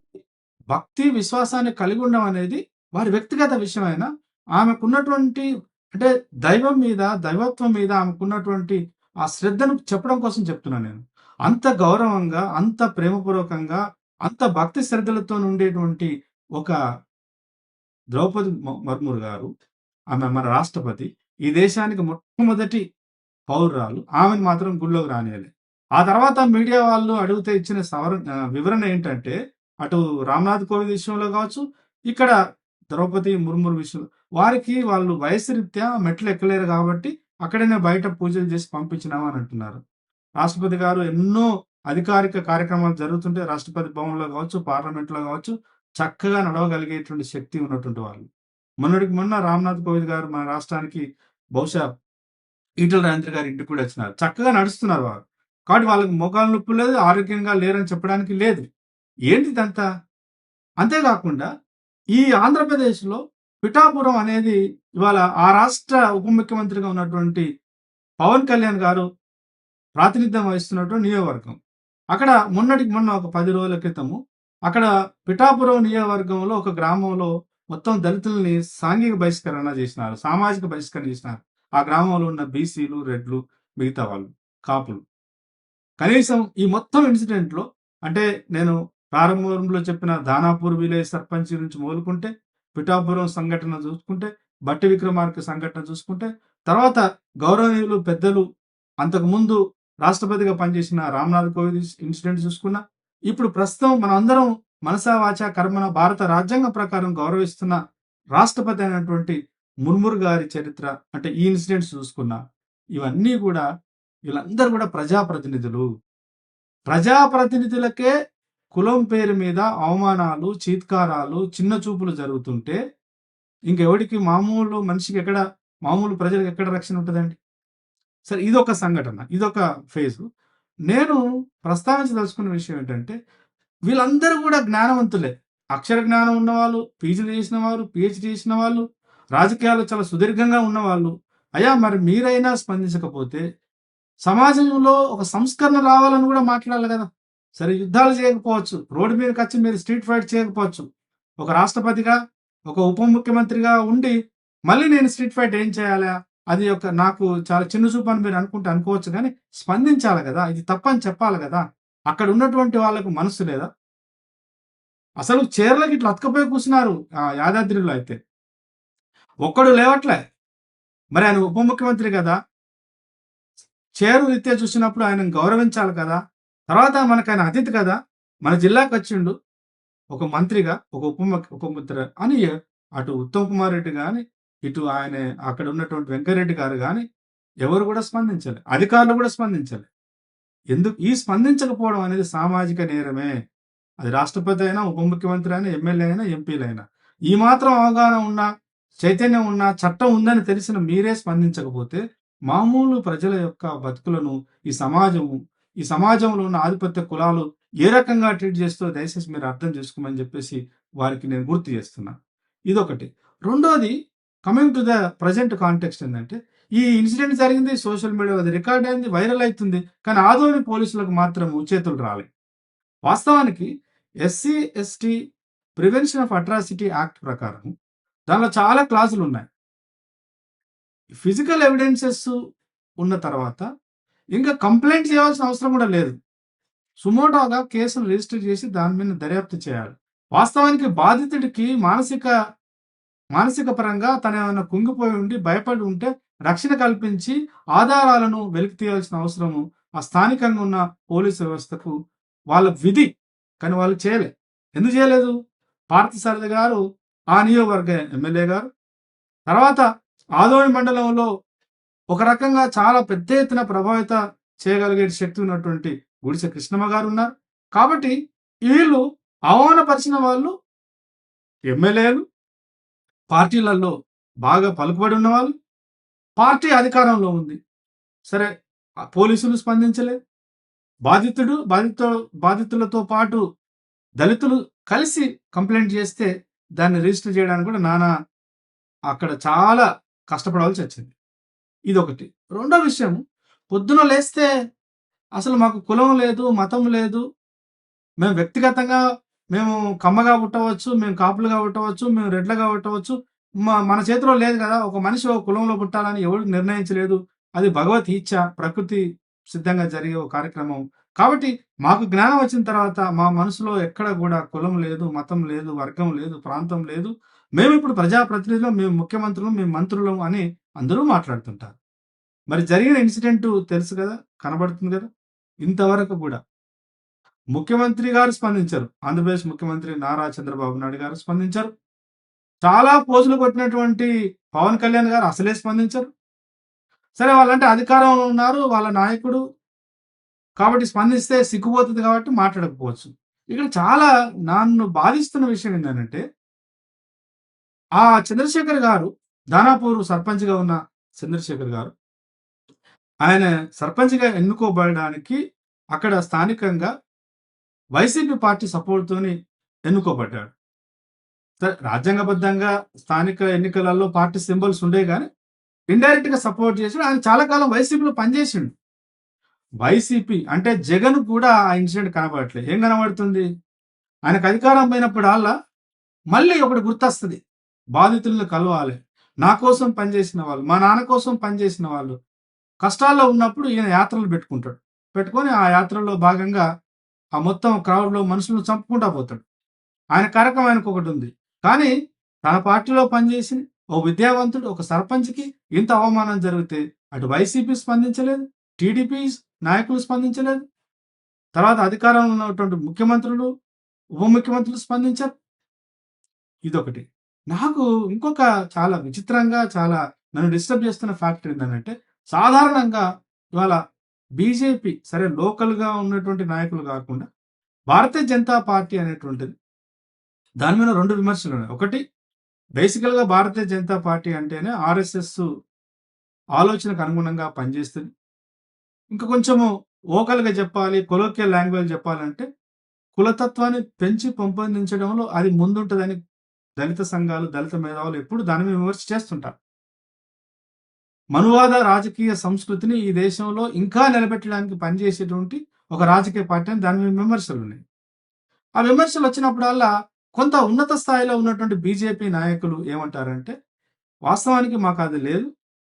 భక్తి, విశ్వాసాన్ని కలిగి ఉండడం అనేది వారి వ్యక్తిగత విషయమైనా, ఆమెకున్నటువంటి అంటే దైవం మీద, దైవత్వం మీద ఆమెకున్నటువంటి ఆ శ్రద్ధను చెప్పడం కోసం చెప్తున్నాను నేను. అంత గౌరవంగా, అంత ప్రేమపూర్వకంగా, అంత భక్తి శ్రద్ధలతో ఉండేటువంటి ఒక ద్రౌపది మర్ముర్ గారు, ఆమె మన రాష్ట్రపతి. ఈ దేశానికి మొట్టమొదటి పౌరురాలు. ఆమెను మాత్రం గుడిలోకి రానియలే. ఆ తర్వాత మీడియా వాళ్ళు అడిగితే ఇచ్చిన వివరణ ఏంటంటే, అటు రామ్‌నాథ్ కోవింద్ విషయంలో కావచ్చు, ఇక్కడ ద్రౌపది ముర్ముర్ విషయంలో వారికి వాళ్ళు వయసు రీత్యా మెట్లు ఎక్కలేరు కాబట్టి, అక్కడనే బయట పూజలు చేసి పంపించినాము అని అంటున్నారు. రాష్ట్రపతి గారు ఎన్నో అధికారిక కార్యక్రమాలు జరుగుతుంటే రాష్ట్రపతి భవన్‌లో కావచ్చు, పార్లమెంట్‌లో కావచ్చు, చక్కగా నడవగలిగేటువంటి శక్తి ఉన్నటువంటి వాళ్ళు. మొన్నటికి మొన్న రామ్‌నాథ్ కోవింద్ గారు మన రాష్ట్రానికి బహుశా ఈటెల రాజేంద్ర గారి ఇంటికి కూడా వచ్చినారు. చక్కగా నడుస్తున్నారు వారు. కాబట్టి వాళ్ళకి మోకాళ్ళ నొప్పులు లేదు, ఆరోగ్యంగా లేరని చెప్పడానికి లేదు. ఏంటిదంతా? అంతేకాకుండా ఈ ఆంధ్రప్రదేశ్‌లో పిఠాపురం అనేది ఇవాళ ఆ రాష్ట్ర ఉప ముఖ్యమంత్రిగా ఉన్నటువంటి పవన్ కళ్యాణ్ గారు ప్రాతినిధ్యం వహిస్తున్నటువంటి నియోజకవర్గం. అక్కడ మొన్నటికి మొన్న ఒక 10 రోజుల క్రితము అక్కడ పిఠాపురం నియోజకవర్గంలో ఒక గ్రామంలో మొత్తం దళితుల్ని సాంఘిక బహిష్కరణ చేసినారు. సామాజిక బహిష్కరణ చేసినారు. ఆ గ్రామంలో ఉన్న బీసీలు, రెడ్లు, మిగతా వాళ్ళు, కాపులు. కనీసం ఈ మొత్తం ఇన్సిడెంట్‌లో అంటే నేను ప్రారంభంలో చెప్పిన దానాపూర్ విలేజ్ సర్పంచ్ నుంచి మొదలుకుంటే, పిఠాపురం సంఘటన చూసుకుంటే, బట్టి విక్రమార్క సంఘటన చూసుకుంటే, తర్వాత గౌరవనీయులు పెద్దలు అంతకుముందు రాష్ట్రపతిగా పనిచేసిన రామ్‌నాథ్ కోవింద్ ఇన్సిడెంట్ చూసుకున్నా, ఇప్పుడు ప్రస్తుతం మనందరం మనసా వాచా కర్మన భారత రాజ్యాంగం ప్రకారం గౌరవిస్తున్న రాష్ట్రపతి అయినటువంటి ముర్ముర్ గారి చరిత్ర అంటే ఈ ఇన్సిడెంట్స్ చూసుకున్నా, ఇవన్నీ కూడా వీళ్ళందరూ కూడా ప్రజాప్రతినిధులు. ప్రజాప్రతినిధులకే కులం పేరు మీద అవమానాలు, చీత్కారాలు, చిన్న చూపులు జరుగుతుంటే ఇంకెవడికి మామూలు మనిషికి ఎక్కడ మామూలు ప్రజలకు ఎక్కడ రక్షణ ఉంటదండి? సరే ఇదొక సంఘటన. ఇదొక ఫేజు. నేను ప్రస్తావించదలుచుకున్న విషయం ఏంటంటే, వీళ్ళందరూ కూడా జ్ఞానవంతులే. అక్షర జ్ఞానం ఉన్నవాళ్ళు, పీజీలు చేసిన వారు, పీహెచ్‌డీ చేసిన వాళ్ళు, రాజకీయాల్లో చాలా సుదీర్ఘంగా ఉన్నవాళ్ళు. అయ్యా! మరి మీరైనా స్పందించకపోతే సమాజంలో ఒక సంస్కరణ రావాలని కూడా మాట్లాడాలి కదా! సరే యుద్ధాలు చేయకపోవచ్చు. రోడ్డు మీదకొచ్చి మీరు స్ట్రీట్ ఫైట్ చేయకపోవచ్చు. ఒక రాష్ట్రపతిగా, ఒక ఉప ముఖ్యమంత్రిగా ఉండి, మళ్ళీ నేను స్ట్రీట్ ఫైట్ ఏం చేయాలా? అది నాకు చాలా చిన్న చూపు అని మీరు అనుకోవచ్చు గానీ, స్పందించాలి గదా! ఇది తప్పని చెప్పాలి గదా! అక్కడ ఉన్నటువంటి వాళ్ళకు మనస్సు లేదా? అసలు చైర్‌లకి ఇట్లా అతుక్కపోయి కూర్చున్నారు యాదాద్రిలో అయితే. ఒక్కడు లేవట్లే. మరి ఆయన ఉప ముఖ్యమంత్రి గదా! చైరు రీత్యా చూసినప్పుడు ఆయనను గౌరవించాలి కదా! తర్వాత మనకాయన అతిథి కదా! మన జిల్లాకొచ్చిండు. ఒక మంత్రిగా, ఒక ఉప ముఖ్య అని అటు ఉత్తమ్ కుమార్ రెడ్డి గాని, ఇటు ఆయన అక్కడ ఉన్నటువంటి వెంకయ్యరెడ్డి గారు గాని, ఎవరు కూడా స్పందించలే. అధికారులు కూడా స్పందించలే. ఈ స్పందించకపోవడం అనేది సామాజిక నేరమే. అది రాష్ట్రపతి అయినా, ఉప ముఖ్యమంత్రి అయినా, ఎమ్మెల్యే అయినా, ఎంపీలైనా. ఈ మాత్రం అవగాహన ఉన్నా, చైతన్యం ఉన్నా, చట్టం ఉందని తెలిసిన మీరే స్పందించకపోతే, మామూలు ప్రజల యొక్క బతుకులను ఈ సమాజంలో ఉన్న ఆధిపత్య కులాలు ఏ రకంగా ట్రీట్ చేస్తూ దయచేసి మీరు అర్థం చేసుకోమని చెప్పేసి వారికి నేను గుర్తు చేస్తున్నా. ఇదొకటి. రెండోది coming to the present context ఏందంటే, ఈ ఇన్సిడెంట్ జరిగింది. సోషల్ మీడియాలో అది రికార్డ్ అయింది. వైరల్ అయితుంది. కానీ ఆదోని పోలీసులకు మాత్రము చేతులు రాలే. వాస్తవానికి SC, ST prevention of atrocity act ప్రకారం దానిలో చాలా క్లాజులున్నాయి. ఫిజికల్ ఎవిడెన్సెస్ ఉన్న తర్వాత ఇంకా కంప్లెయింట్ చేయాల్సిన అవసరం కూడా లేదు. సుమోటోగా కేసును రిజిస్టర్ చేసి దాని మీద దర్యాప్తు చేయాలి. వాస్తవానికి బాధితుడికి మానసిక పరంగా తనేమైనా కుంగిపోయి ఉండి భయపడి ఉంటే రక్షణ కల్పించి ఆధారాలను వెలికి తీయాల్సిన అవసరము ఆ స్థానికంగా ఉన్న పోలీసు వ్యవస్థకు వాళ్ళ విధి. కానీ వాళ్ళు చేయలే. ఎందుకు చేయలేదు? పార్థసారథి గారు ఆ నియోజకవర్గ ఎమ్మెల్యే గారు. తర్వాత ఆదోని మండలంలో ఒక రకంగా చాలా పెద్ద ఎత్తున ప్రభావిత చేయగలిగే శక్తి ఉన్నటువంటి గుడిసె కృష్ణమ్మ గారు ఉన్నారు. కాబట్టి వీళ్ళు అవమానపరిచిన వాళ్ళు ఎమ్మెల్యేలు, పార్టీలలో బాగా పలుకుబడి ఉన్నవాళ్ళు, పార్టీ అధికారంలో ఉంది. సరే, పోలీసులు స్పందించలేదు. బాధితులతో పాటు దళితులు కలిసి కంప్లైంట్ చేస్తే దాన్ని రిజిస్టర్ చేయడానికి కూడా అక్కడ చాలా కష్టపడవలసి వచ్చింది. ఇదొకటి. రెండో విషయం, పొద్దున లేస్తే అసలు మాకు కులం లేదు, మతం లేదు. మేము వ్యక్తిగతంగా మేము కమ్మగా పుట్టవచ్చు, మేము కాపులుగా పుట్టవచ్చు, మేము రెడ్లగా పుట్టవచ్చు. మన చేతిలో లేదు కదా! ఒక మనిషి ఒక కులంలో పుట్టాలని ఎవరు నిర్ణయించలేదు. అది భగవత్ ఇచ్ఛ, ప్రకృతి సిద్ధంగా జరిగే ఒక కార్యక్రమం. కాబట్టి మాకు జ్ఞానం వచ్చిన తర్వాత మా మనసులో ఎక్కడ కూడా కులం లేదు, మతం లేదు, వర్గం లేదు, ప్రాంతం లేదు. మేమిప్పుడు ప్రజాప్రతినిధులం, మేము ముఖ్యమంత్రులం, మేము మంత్రులం అని అందరూ మాట్లాడుతుంటారు. మరి జరిగిన ఇన్సిడెంట్ తెలుసు కదా! కనబడుతుంది కదా! ఇంతవరకు కూడా ముఖ్యమంత్రి గారు స్పందించారు. ఆంధ్రప్రదేశ్ ముఖ్యమంత్రి నారా చంద్రబాబు నాయుడు గారు స్పందించారు. చాలా పోజులు కొట్టినటువంటి పవన్ కళ్యాణ్ గారు అసలే స్పందించరు. సరే, వాళ్ళంటే అధికారంలో ఉన్నారు, వాళ్ళ నాయకుడు కాబట్టి స్పందిస్తే సిగ్గుపోతుంది కాబట్టి మాట్లాడకపోవచ్చు. ఇక్కడ చాలా నన్ను బాధిస్తున్న విషయం ఏంటంటే, ఆ చంద్రశేఖర్ గారు దానాపూర్ సర్పంచ్‌గా ఉన్న చంద్రశేఖర్ గారు, ఆయన సర్పంచ్‌గా ఎన్నుకోబడడానికి అక్కడ స్థానికంగా వైసీపీ పార్టీ సపోర్ట్‌తోని ఎన్నుకోబడ్డాడు. రాజ్యాంగబద్ధంగా స్థానిక ఎన్నికలలో పార్టీ సింబల్స్ ఉండేవి గానీ, ఇండైరెక్ట్‌గా సపోర్ట్ చేసాడు. ఆయన చాలా కాలం వైసీపీలో పనిచేసిండు. వైసీపీ అంటే జగన్ కూడా ఆ ఇన్సిడెంట్ కనబడట్లేదు. ఏం కనబడుతుంది? ఆయనకు అధికారం పోయినప్పుడల్లా మళ్ళీ ఒకటి గుర్తొస్తది. బాధితులను కలవాలి. నా కోసం పనిచేసిన వాళ్ళు, మా నాన్న కోసం పనిచేసిన వాళ్ళు కష్టాల్లో ఉన్నప్పుడు ఈయన యాత్రలు పెట్టుకుంటాడు. పెట్టుకొని ఆ యాత్రలో భాగంగా ఆ మొత్తం క్రౌడ్‌లో మనుషులను చంపుకుంటా పోతాడు. ఆయన కార్యక్రమం ఆయనకొకటుంది. కానీ తన పార్టీలో పనిచేసి ఓ విద్యావంతుడు, ఒక సర్పంచ్‌కి ఇంత అవమానం జరిగితే అటు వైసీపీ స్పందించలేదు, టీడీపీ నాయకులు స్పందించలేదు. తర్వాత అధికారంలో ఉన్నటువంటి ముఖ్యమంత్రులు, ఉప ముఖ్యమంత్రులు స్పందించారు. ఇదొకటి. నాకు ఇంకొక చాలా విచిత్రంగా, చాలా నన్ను డిస్టర్బ్ చేస్తున్న ఫ్యాక్టర్ ఏంటంటే, సాధారణంగా ఇవాళ బీజేపీ సరే లోకల్‌గా ఉన్నటువంటి నాయకులు కాకుండా భారతీయ జనతా పార్టీ అనేటువంటిది దాని మీద 2 విమర్శలున్నాయి. ఒకటి, బేసికల్‌గా భారతీయ జనతా పార్టీ అంటేనే ఆర్ఎస్ఎస్ ఆలోచనకు అనుగుణంగా పనిచేస్తది. ఇంకా కొంచెము వోకల్‌గా చెప్పాలి, కొలోకియల్ లాంగ్వేజ్ చెప్పాలంటే, కులతత్వాన్ని పెంచి పెంపొందించడంలో అది ముందుంటదని దళిత సంఘాలు, దళిత మేధావులు ఎప్పుడు దాని మీద విమర్శ చేస్తుంటారు. మనువాద రాజకీయ సంస్కృతిని ఈ దేశంలో ఇంకా నిలబెట్టడానికి పనిచేసేటువంటి ఒక రాజకీయ పార్టీ అని దాని మీద విమర్శలున్నాయి. ఆ విమర్శలు వచ్చినప్పుడల్లా కొంత ఉన్నత స్థాయిలో ఉన్నటువంటి బీజేపీ నాయకులు ఏమంటారంటే, వాస్తవానికి మాకు అది లేదు.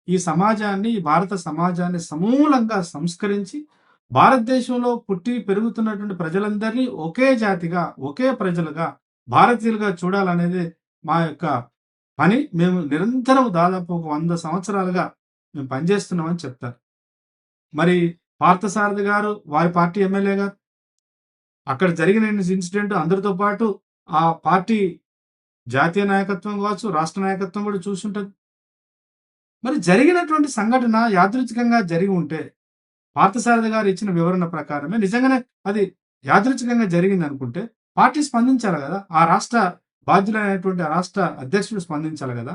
ఈ సమాజాన్ని, ఈ భారత సమాజాన్ని సమూలంగా సంస్కరించి, భారతదేశంలో పుట్టి పెరుగుతున్నటువంటి ప్రజలందరినీ ఒకే జాతిగా, ఒకే ప్రజలుగా, భారతీయులుగా చూడాలనేదే మా యొక్క పని. మేము నిరంతరం దాదాపు ఒక 100 సంవత్సరాలుగా మేము పనిచేస్తున్నామని చెప్తారు. మరి పార్థసారథి గారు, వారి పార్టీ ఎమ్మెల్యే గారు, అక్కడ జరిగిన ఇన్సిడెంట్ అందరితో పాటు ఆ పార్టీ జాతీయ నాయకత్వం కావచ్చు, రాష్ట్ర నాయకత్వం కూడా చూసుంటది. మరి జరిగినటువంటి సంఘటన యాదృచ్ఛికంగా జరిగి ఉంటే, పార్థసారథి గారు ఇచ్చిన వివరణ ప్రకారమే నిజంగానే అది యాదృచ్ఛికంగా జరిగిందనుకుంటే, పార్టీ స్పందించాలి గదా! ఆ రాష్ట్ర బాధ్యులైనటువంటి ఆ రాష్ట్ర అధ్యక్షుడు స్పందించాలి గదా!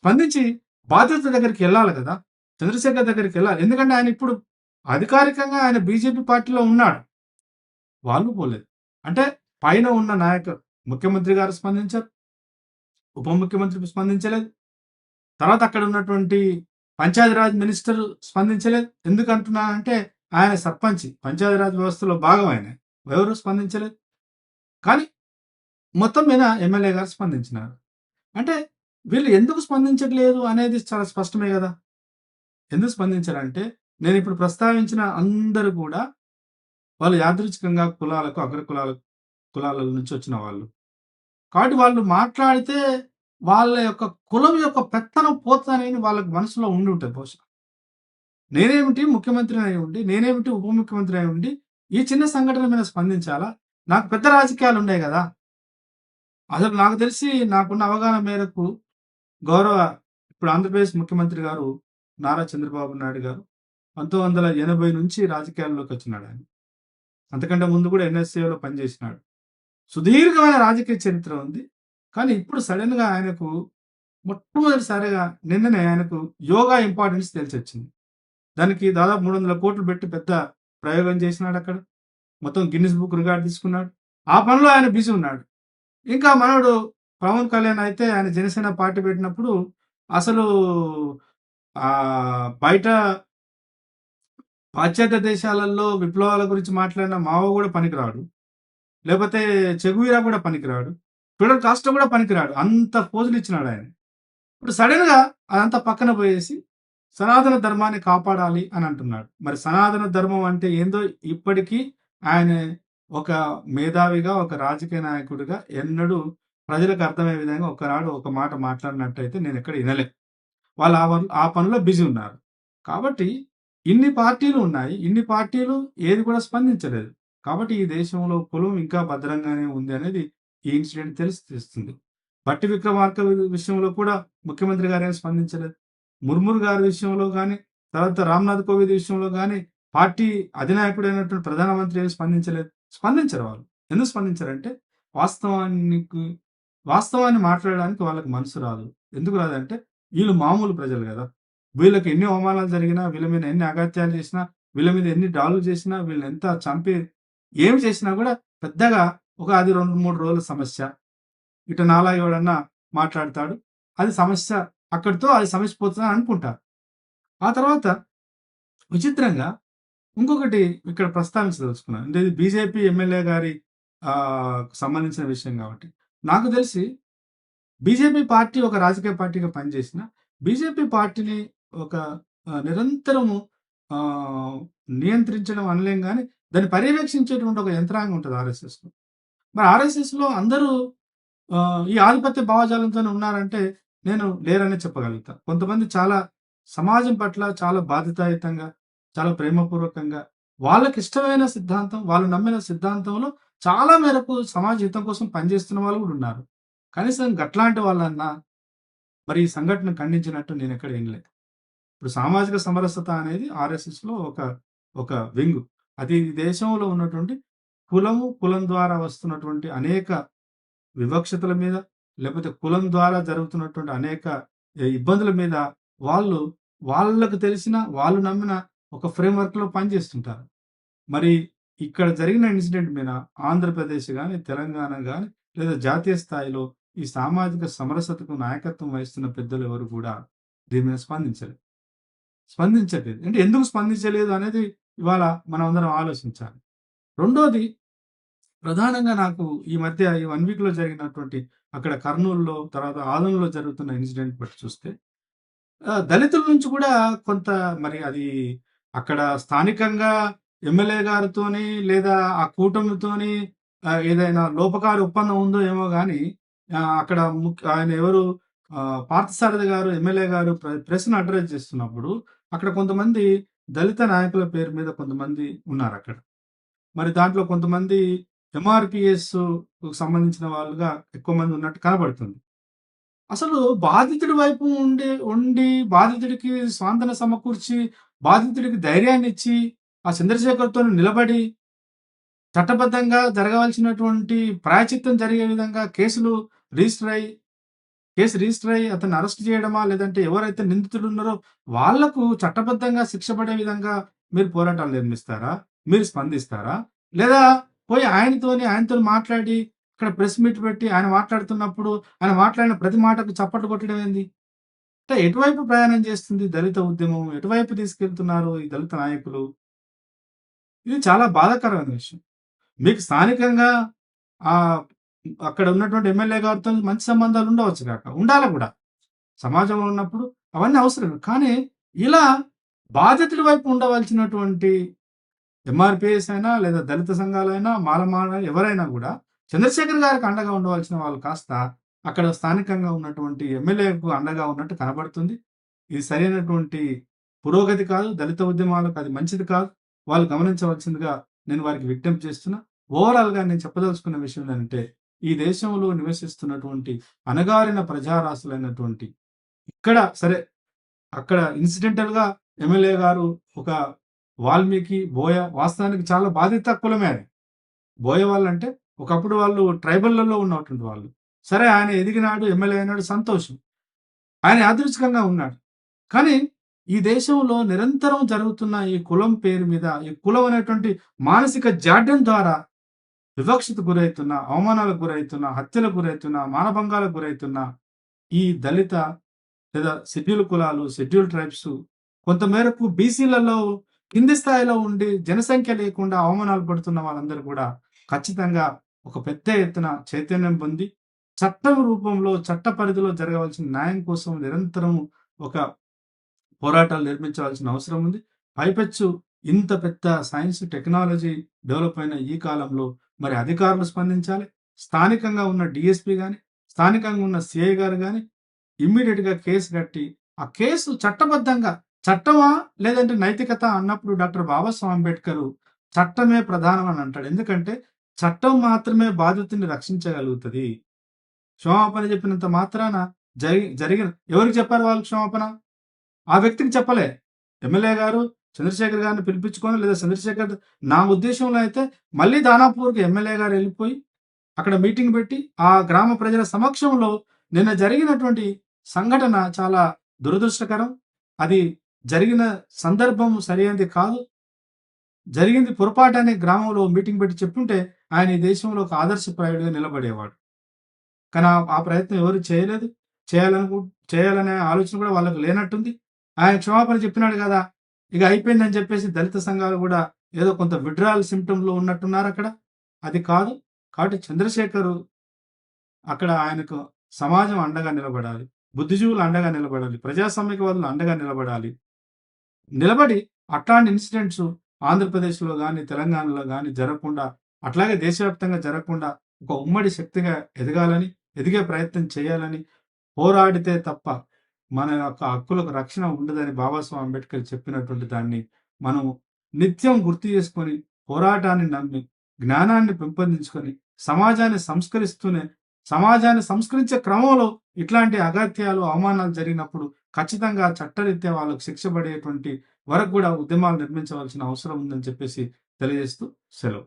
స్పందించి బాధితుల దగ్గరికెళ్ళాలి గదా! చంద్రశేఖర్ దగ్గరికెళ్ళాలి. ఎందుకంటే ఆయన ఇప్పుడు అధికారికంగా ఆయన బీజేపీ పార్టీలో ఉన్నాడు. వాళ్ళు పోలేదు. అంటే పైన ఉన్న ముఖ్యమంత్రి గారు స్పందించారు. ఉప ముఖ్యమంత్రి స్పందించలేదు. తర్వాత అక్కడ ఉన్నటువంటి పంచాయతీరాజ్ మినిస్టర్ స్పందించలేదు. ఎందుకంటున్నానంటే ఆయన సర్పంచ్. పంచాయతీరాజ్ వ్యవస్థలో భాగం ఆయన. ఎవరు స్పందించలేదు. కానీ మొత్తం మీద ఎమ్మెల్యే గారు స్పందించినారు. అంటే వీళ్ళు ఎందుకు స్పందించట్లేదు అనేది చాలా స్పష్టమే గదా! ఎందుకు స్పందించరంటే నేనిప్పుడు ప్రస్తావించిన అందరూ కూడా వాళ్ళు యాదృచ్ఛికంగా కులాలకు, కులాల నుంచి వచ్చిన వాళ్ళు. కాబట్టి వాళ్ళు మాట్లాడితే వాళ్ళ యొక్క కులం యొక్క పెత్తనం పోతదని వాళ్ళకి మనసులో ఉండుంటది బహుశా. నేనేమిటి ముఖ్యమంత్రిని అయ్యుండి, నేనేమిటి ఉప ముఖ్యమంత్రి అయ్యుండి, ఈ చిన్న సంఘటన మీద స్పందించాలా? నాకు పెద్ద రాజకీయాలున్నాయి గదా! అసలు నాకు తెలిసి నాకున్న అవగాహన మేరకు గౌరవ ఇప్పుడు ఆంధ్రప్రదేశ్ ముఖ్యమంత్రి గారు నారా చంద్రబాబు నాయుడు గారు 1980 నుంచి రాజకీయాల్లోకొచ్చినాడాయన. అంతకంటే ముందు కూడా ఎన్ఎస్ఏలో పనిచేసినాడు. సుదీర్ఘమైన రాజకీయ చరిత్ర ఉంది. కానీ ఇప్పుడు సడెన్‌గా ఆయనకు మొట్టమొదటిసారిగా నిన్ననే ఆయనకు యోగా ఇంపార్టెన్స్ తెలిసొచ్చింది. దానికి దాదాపు 300,00,00,000 పెట్టి పెద్ద ప్రయోగం చేసినాడక్కడ. మొత్తం గిన్నిస్ బుక్ రికార్డ్ తీసుకున్నాడు. ఆ పనిలో ఆయన బిజీ ఉన్నాడు. ఇంకా మనవడు పవన్ కళ్యాణ్ అయితే ఆయన జనసేన పార్టీ పెట్టినప్పుడు అసలు బయట పాశ్చాత్య దేశాలలో విప్లవాల గురించి మాట్లాడిన మావో గూడా పనికిరాడు. లేపోతే చెగువీరా గూడా పనికిరాడు. ఫిడెల్ కాస్ట్రో గూడా పనికిరాడు. అంత పోజులిచ్చినాడాయన. ఇప్పుడు సడెన్‌గా అదంతా పక్కన బోయేసి సనాతన ధర్మాన్ని కాపాడాలి అని అంటున్నాడు. మరి సనాతన ధర్మం అంటే ఏందో ఇప్పటికీ ఆయన ఒక మేధావిగా, ఒక రాజకీయ నాయకుడిగా ఎన్నడూ ప్రజలకు అర్థమయ్యే విధంగా ఒకనాడు ఒక మాట మాట్లాడినట్టయితే నేనెక్కడ ఇనలే. వాళ్ళు ఆ పనిలో బిజీ ఉన్నారు. కాబట్టి ఇన్ని పార్టీలు ఉన్నాయి. ఇన్ని పార్టీలు ఏది కూడా స్పందించలేదు. కాబట్టి ఈ దేశంలో కులం ఇంకా భద్రంగానే ఉంది అనేది ఈ ఇన్సిడెంట్ తెలిసి తెలుస్తుంది. భట్టి విక్రమార్క విషయంలో కూడా ముఖ్యమంత్రి గారేం స్పందించలేదు. ముర్ముర్ గారి విషయంలో గాని, తర్వాత రామ్‌నాథ్ కోవింద్ విషయంలో గాని, పార్టీ అధినాయకుడైనటువంటి ప్రధానమంత్రి ఏమి స్పందించలేదు. స్పందించరు వాళ్ళు. ఎందుకు స్పందించరంటే వాస్తవానికి వాస్తవాన్ని మాట్లాడడానికి వాళ్ళకి మనసు రాదు. ఎందుకు రాదంటే వీళ్ళు మామూలు ప్రజలు గదా! వీళ్ళకి ఎన్ని అవమానాలు జరిగినా, వీళ్ళ మీద ఎన్ని అఘాయిత్యాలు చేసినా, వీళ్ళ మీద ఎన్ని దాడులు చేసినా, వీళ్ళనెంత చంపి ఏమి చేసినా గూడా పెద్దగా అది 2, 3 రోజుల సమస్య. ఇటు నాలాగా ఎవడన్నా మాట్లాడతాడు. అది సమస్య అక్కడితో అది సమస్య పోతదని అనుకుంటారు. ఆ తర్వాత విచిత్రంగా ఇంకొకటి ఇక్కడ ప్రస్తావించదలుచుకున్నాను. అంటే ఇది బీజేపీ ఎమ్మెల్యే గారి సంబంధించిన విషయం గాబట్టి. నాకు తెలిసి బీజేపీ పార్టీ ఒక రాజకీయ పార్టీగా పనిచేసిన, బీజేపీ పార్టీని ఒక నిరంతరము ఆహ్, నియంత్రించడం అనలేం గానీ, దాన్ని పర్యవేక్షించేటువంటి ఒక యంత్రాంగం ఉంటది ఆర్ఎస్ఎస్‌లో. మరి ఆర్ఎస్ఎస్‌లో అందరూ ఈ ఆధిపత్య భావజాలంతోనే ఉన్నారంటే, నేను లేరనే చెప్పగలుగుతా. కొంతమంది చాలా సమాజం పట్ల చాలా బాధ్యతాయుతంగా, చాలా ప్రేమపూర్వకంగా, వాళ్ళకిష్టమైన సిద్ధాంతం, వాళ్ళు నమ్మిన సిద్ధాంతంలో చాలా మేరకు సమాజ హితం కోసం పనిచేస్తున్న వాళ్ళు గూడా ఉన్నారు. కనీసం గట్లాంటి వాళ్ళన్నా మరి ఈ సంఘటన ఖండించినట్టు నేనెక్కడ ఇనలేదు. ఇప్పుడు సామాజిక సమరసత అనేది ఆర్ఎస్ఎస్‌లో ఒక వింగు. అది దేశంలో ఉన్నటువంటి కులం ద్వారా వస్తున్నటువంటి అనేక వివక్షతల మీద, లేపోతే కులం ద్వారా జరుగుతున్నటువంటి అనేక ఇబ్బందుల మీద వాళ్ళు వాళ్ళకు తెలిసిన, వాళ్ళు నమ్మిన ఒక ఫ్రేమ్‌వర్క్‌లో పనిచేస్తుంటారు. మరి ఇక్కడ జరిగిన ఇన్సిడెంట్ మీద ఆంధ్రప్రదేశ్ గాని, తెలంగాణ గాని లేదా జాతీయ స్థాయిలో ఈ సామాజిక సమరసతకు నాయకత్వం వహిస్తున్న పెద్దలు ఎవరు కూడా దీని మీద స్పందించట్లేదు. అంటే ఎందుకు స్పందించలేదు అనేది ఇవాళ మనమందరం ఆలోచించాలి. రెండోది ప్రధానంగా నాకు ఈ మధ్య ఈ 1 వీక్‌లో జరిగినటువంటి అక్కడ కర్నూల్‌లో, తర్వాత ఆదోనిలో జరుగుతున్న ఇన్సిడెంట్ బట్టి చూస్తే దళితుల నుంచి కూడా కొంత మరి అది అక్కడ స్థానికంగా ఎమ్మెల్యే గారితోని లేదా ఆ కూటమితోని ఏదైనా లోపకారి ఒప్పందం ఉందో ఏమో గాని అక్కడ ఆయన ఎవరు పార్థసారథి గారు ఎమ్మెల్యే గారు ప్రెస్‌ని అడ్రెస్ చేస్తున్నప్పుడు అక్కడ కొంతమంది దళిత నాయకుల పేరు మీద కొంతమంది ఉన్నారక్కడ. మరి దాంట్లో కొంతమంది ఎంఆర్‌పీఎస్‌కు సంబంధించిన వాళ్ళుగా ఎక్కువ మంది ఉన్నట్టు కనబడుతుంది. అసలు బాధితుడి వైపు ఉండి బాధితుడికి స్వాంతన సమకూర్చి, బాధితుడికి ధైర్యాన్నిచ్చి, ఆ చంద్రశేఖర్‌తోని నిలబడి, చట్టబద్ధంగా జరగాల్సినటువంటి ప్రాయశ్చిత్తం జరిగే విధంగా కేసు రిజిస్టర్ అయ్యి అతన్ని అరెస్ట్ చేయడమా, లేదంటే ఎవరైతే నిందితులున్నారో వాళ్లకు చట్టబద్ధంగా శిక్ష పడే విధంగా మీరు పోరాటాలు నిర్మిస్తారా? మీరు స్పందిస్తారా? లేదా పోయి ఆయనతోని మాట్లాడి ఇక్కడ ప్రెస్ మీట్ పెట్టి ఆయన మాట్లాడుతున్నప్పుడు, ఆయన మాట్లాడిన ప్రతి మాటకు చప్పట్లు కొట్టడం ఏంది? అంటే ఎటువైపు ప్రయాణం చేస్తుంది దళిత ఉద్యమం? ఎటువైపు తీసుకెళ్తున్నారు ఈ దళిత నాయకులు? ఇది చాలా బాధాకరమైన విషయం. మీకు స్థానికంగా ఆహ్, అక్కడ ఉన్నటువంటి ఎమ్మెల్యే గారితో మంచి సంబంధాలు ఉండవచ్చు గాక. ఉండాలి గూడా. సమాజంలో ఉన్నప్పుడు అవన్నీ అవసరమే. కానీ ఇలా బాధితుడి వైపు ఉండవలసినటువంటి ఎంఆర్‌పీఎస్ అయినా, లేదా దళిత సంఘాలైనా, మాల ఎవరైనా గూడా చంద్రశేఖర్ గారికి అండగా ఉండవలసిన వాళ్ళు కాస్త అక్కడ స్థానికంగా ఉన్నటువంటి ఎమ్మెల్యేకు అండగా ఉన్నట్టు కనబడుతుంది. ఇది సరైనటువంటి పురోగతి కాదు. దళిత ఉద్యమాలకు అది మంచిది కాదు. వాళ్ళు గమనించవలసిందిగా నేను వారికి విజ్ఞప్తి చేస్తున్నా. ఓవరాల్‌గా నేను చెప్పదలుచుకున్న విషయం ఏంటంటే, ఈ దేశంలో నివసిస్తున్నటువంటి అణగారిన ప్రజారాశులైనటువంటి ఇక్కడ సరే అక్కడ ఇన్సిడెంటల్‌గా ఎమ్మెల్యే గారు ఒక వాల్మీకి, బోయ వాస్తవానికి చాలా బాధిత కులమే అది. బోయ వాళ్ళంటే ఒకప్పుడు వాళ్ళు ట్రైబల్‌లలో ఉన్నటువంటి వాళ్ళు. సరే ఆయన ఎదిగినాడు, ఎమ్మెల్యే అయినాడు సంతోషం. ఆయన యాదృచ్ఛికంగా ఉన్నాడు. కానీ ఈ దేశంలో నిరంతరం జరుగుతున్న ఈ కులం పేరు మీద, ఈ కులం అనేటువంటి మానసిక జాడ్యం ద్వారా వివక్షతకు గురైతున్న, అవమానాలకు గురైతున్న, హత్యలకు గురైతున్న, మానభంగాలకు గురైతున్న ఈ దళిత లేదా షెడ్యూల్ కులాలు, షెడ్యూల్ ట్రైబ్స్ కొంతమేరకు బీసీలలో కింది స్థాయిలో ఉండి జనసంఖ్య లేకుండా అవమానాలు పడుతున్న వాళ్ళందరూ కూడా ఖచ్చితంగా ఒక పెద్ద ఎత్తున చైతన్యం పొంది చట్టం రూపంలో, చట్ట పరిధిలో జరగవలసిన న్యాయం కోసం నిరంతరం ఒక పోరాటాలు నిర్మించవలసిన అవసరం ఉంది. పైపెచ్చు ఇంత పెద్ద సైన్స్, టెక్నాలజీ డెవలప్ అయిన ఈ కాలంలో మరి అధికారులు స్పందించాలి. స్థానికంగా ఉన్న డీఎస్పీ గాని, స్థానికంగా ఉన్న సీఐ గారు గాని ఇమ్మీడియేట్‌గా కేసు కట్టి, ఆ కేసు చట్టబద్ధంగా చట్టమా? లేదంటే నైతికత అన్నప్పుడు డాక్టర్ బాబాసాహెబ్ అంబేద్కర్ చట్టమే ప్రధానం అని అంటాడు. ఎందుకంటే చట్టం మాత్రమే బాధితుడిని రక్షించగలుగుతది. క్షమాపణ చెప్పినంత మాత్రాన జరిగిన ఎవరికి చెప్పారు వాళ్ళు క్షమాపణ? ఆ వ్యక్తికి చెప్పలే. ఎమ్మెల్యే గారు చంద్రశేఖర్ గారిని పిలిపించుకొని లేదా చంద్రశేఖర్ నా ఉద్దేశంలో అయితే మళ్ళీ దానాపూర్‌కి ఎమ్మెల్యే గారు ఎళ్ళిపోయి అక్కడ మీటింగ్ పెట్టి ఆ గ్రామ ప్రజల సమక్షంలో నిన్న జరిగినటువంటి సంఘటన చాలా దురదృష్టకరం. అది జరిగిన సందర్భం సరైనది కాదు. జరిగింది పొరపాటని గ్రామంలో మీటింగ్ పెట్టి చెప్పుంటే ఆయన ఈ దేశంలో ఒక ఆదర్శప్రాయుడిగా నిలబడేవాడు. కానీ ఆ ప్రయత్నం ఎవరు చేయలేదు. చేయాలనే ఆలోచన కూడా వాళ్ళకి లేనట్టుంది. ఆయన క్షమాపణ చెప్పినాడు గదా! ఇక అయిపోయిందని చెప్పేసి దళిత సంఘాలు గూడా ఏదో కొంత విత్‌డ్రాయల్ సింప్టమ్‌లో ఉన్నట్టున్నారక్కడ. అది కాదు. కాబట్టి చంద్రశేఖరు అక్కడ ఆయనకు సమాజం అండగా నిలబడాలి. బుద్ధిజీవులు అండగా నిలబడాలి. ప్రజాస్వామికవాదులు అండగా నిలబడాలి. నిలబడి అట్లాంటి ఇన్సిడెంట్స్ ఆంధ్రప్రదేశ్‌లో గాని, తెలంగాణలో గాని జరగకుండా, అట్లాగే దేశవ్యాప్తంగా జరగకుండా ఒక ఉమ్మడి శక్తిగా ఎదగాలని, ఎదిగే ప్రయత్నం చేయాలని పోరాడితే తప్ప మన యొక్క హక్కులకు రక్షణ ఉండదని బాబాసాహెబ్ అంబేద్కర్ చెప్పినటువంటి దాన్ని మనం నిత్యం గుర్తు చేసుకొని, పోరాటాన్ని నమ్మి, జ్ఞానాన్ని పెంపొందించుకొని, సమాజాన్ని సంస్కరిస్తూనే సమాజాన్ని సంస్కరించే క్రమంలో ఇట్లాంటి అగత్యాలు, అవమానాలు జరిగినప్పుడు ఖచ్చితంగా చట్టరీత్యా వాళ్ళకు శిక్ష పడేటువంటి వరకు కూడా ఉద్యమాలు నిర్మించవలసిన అవసరం ఉందని చెప్పేసి తెలియజేస్తూ సెలవు.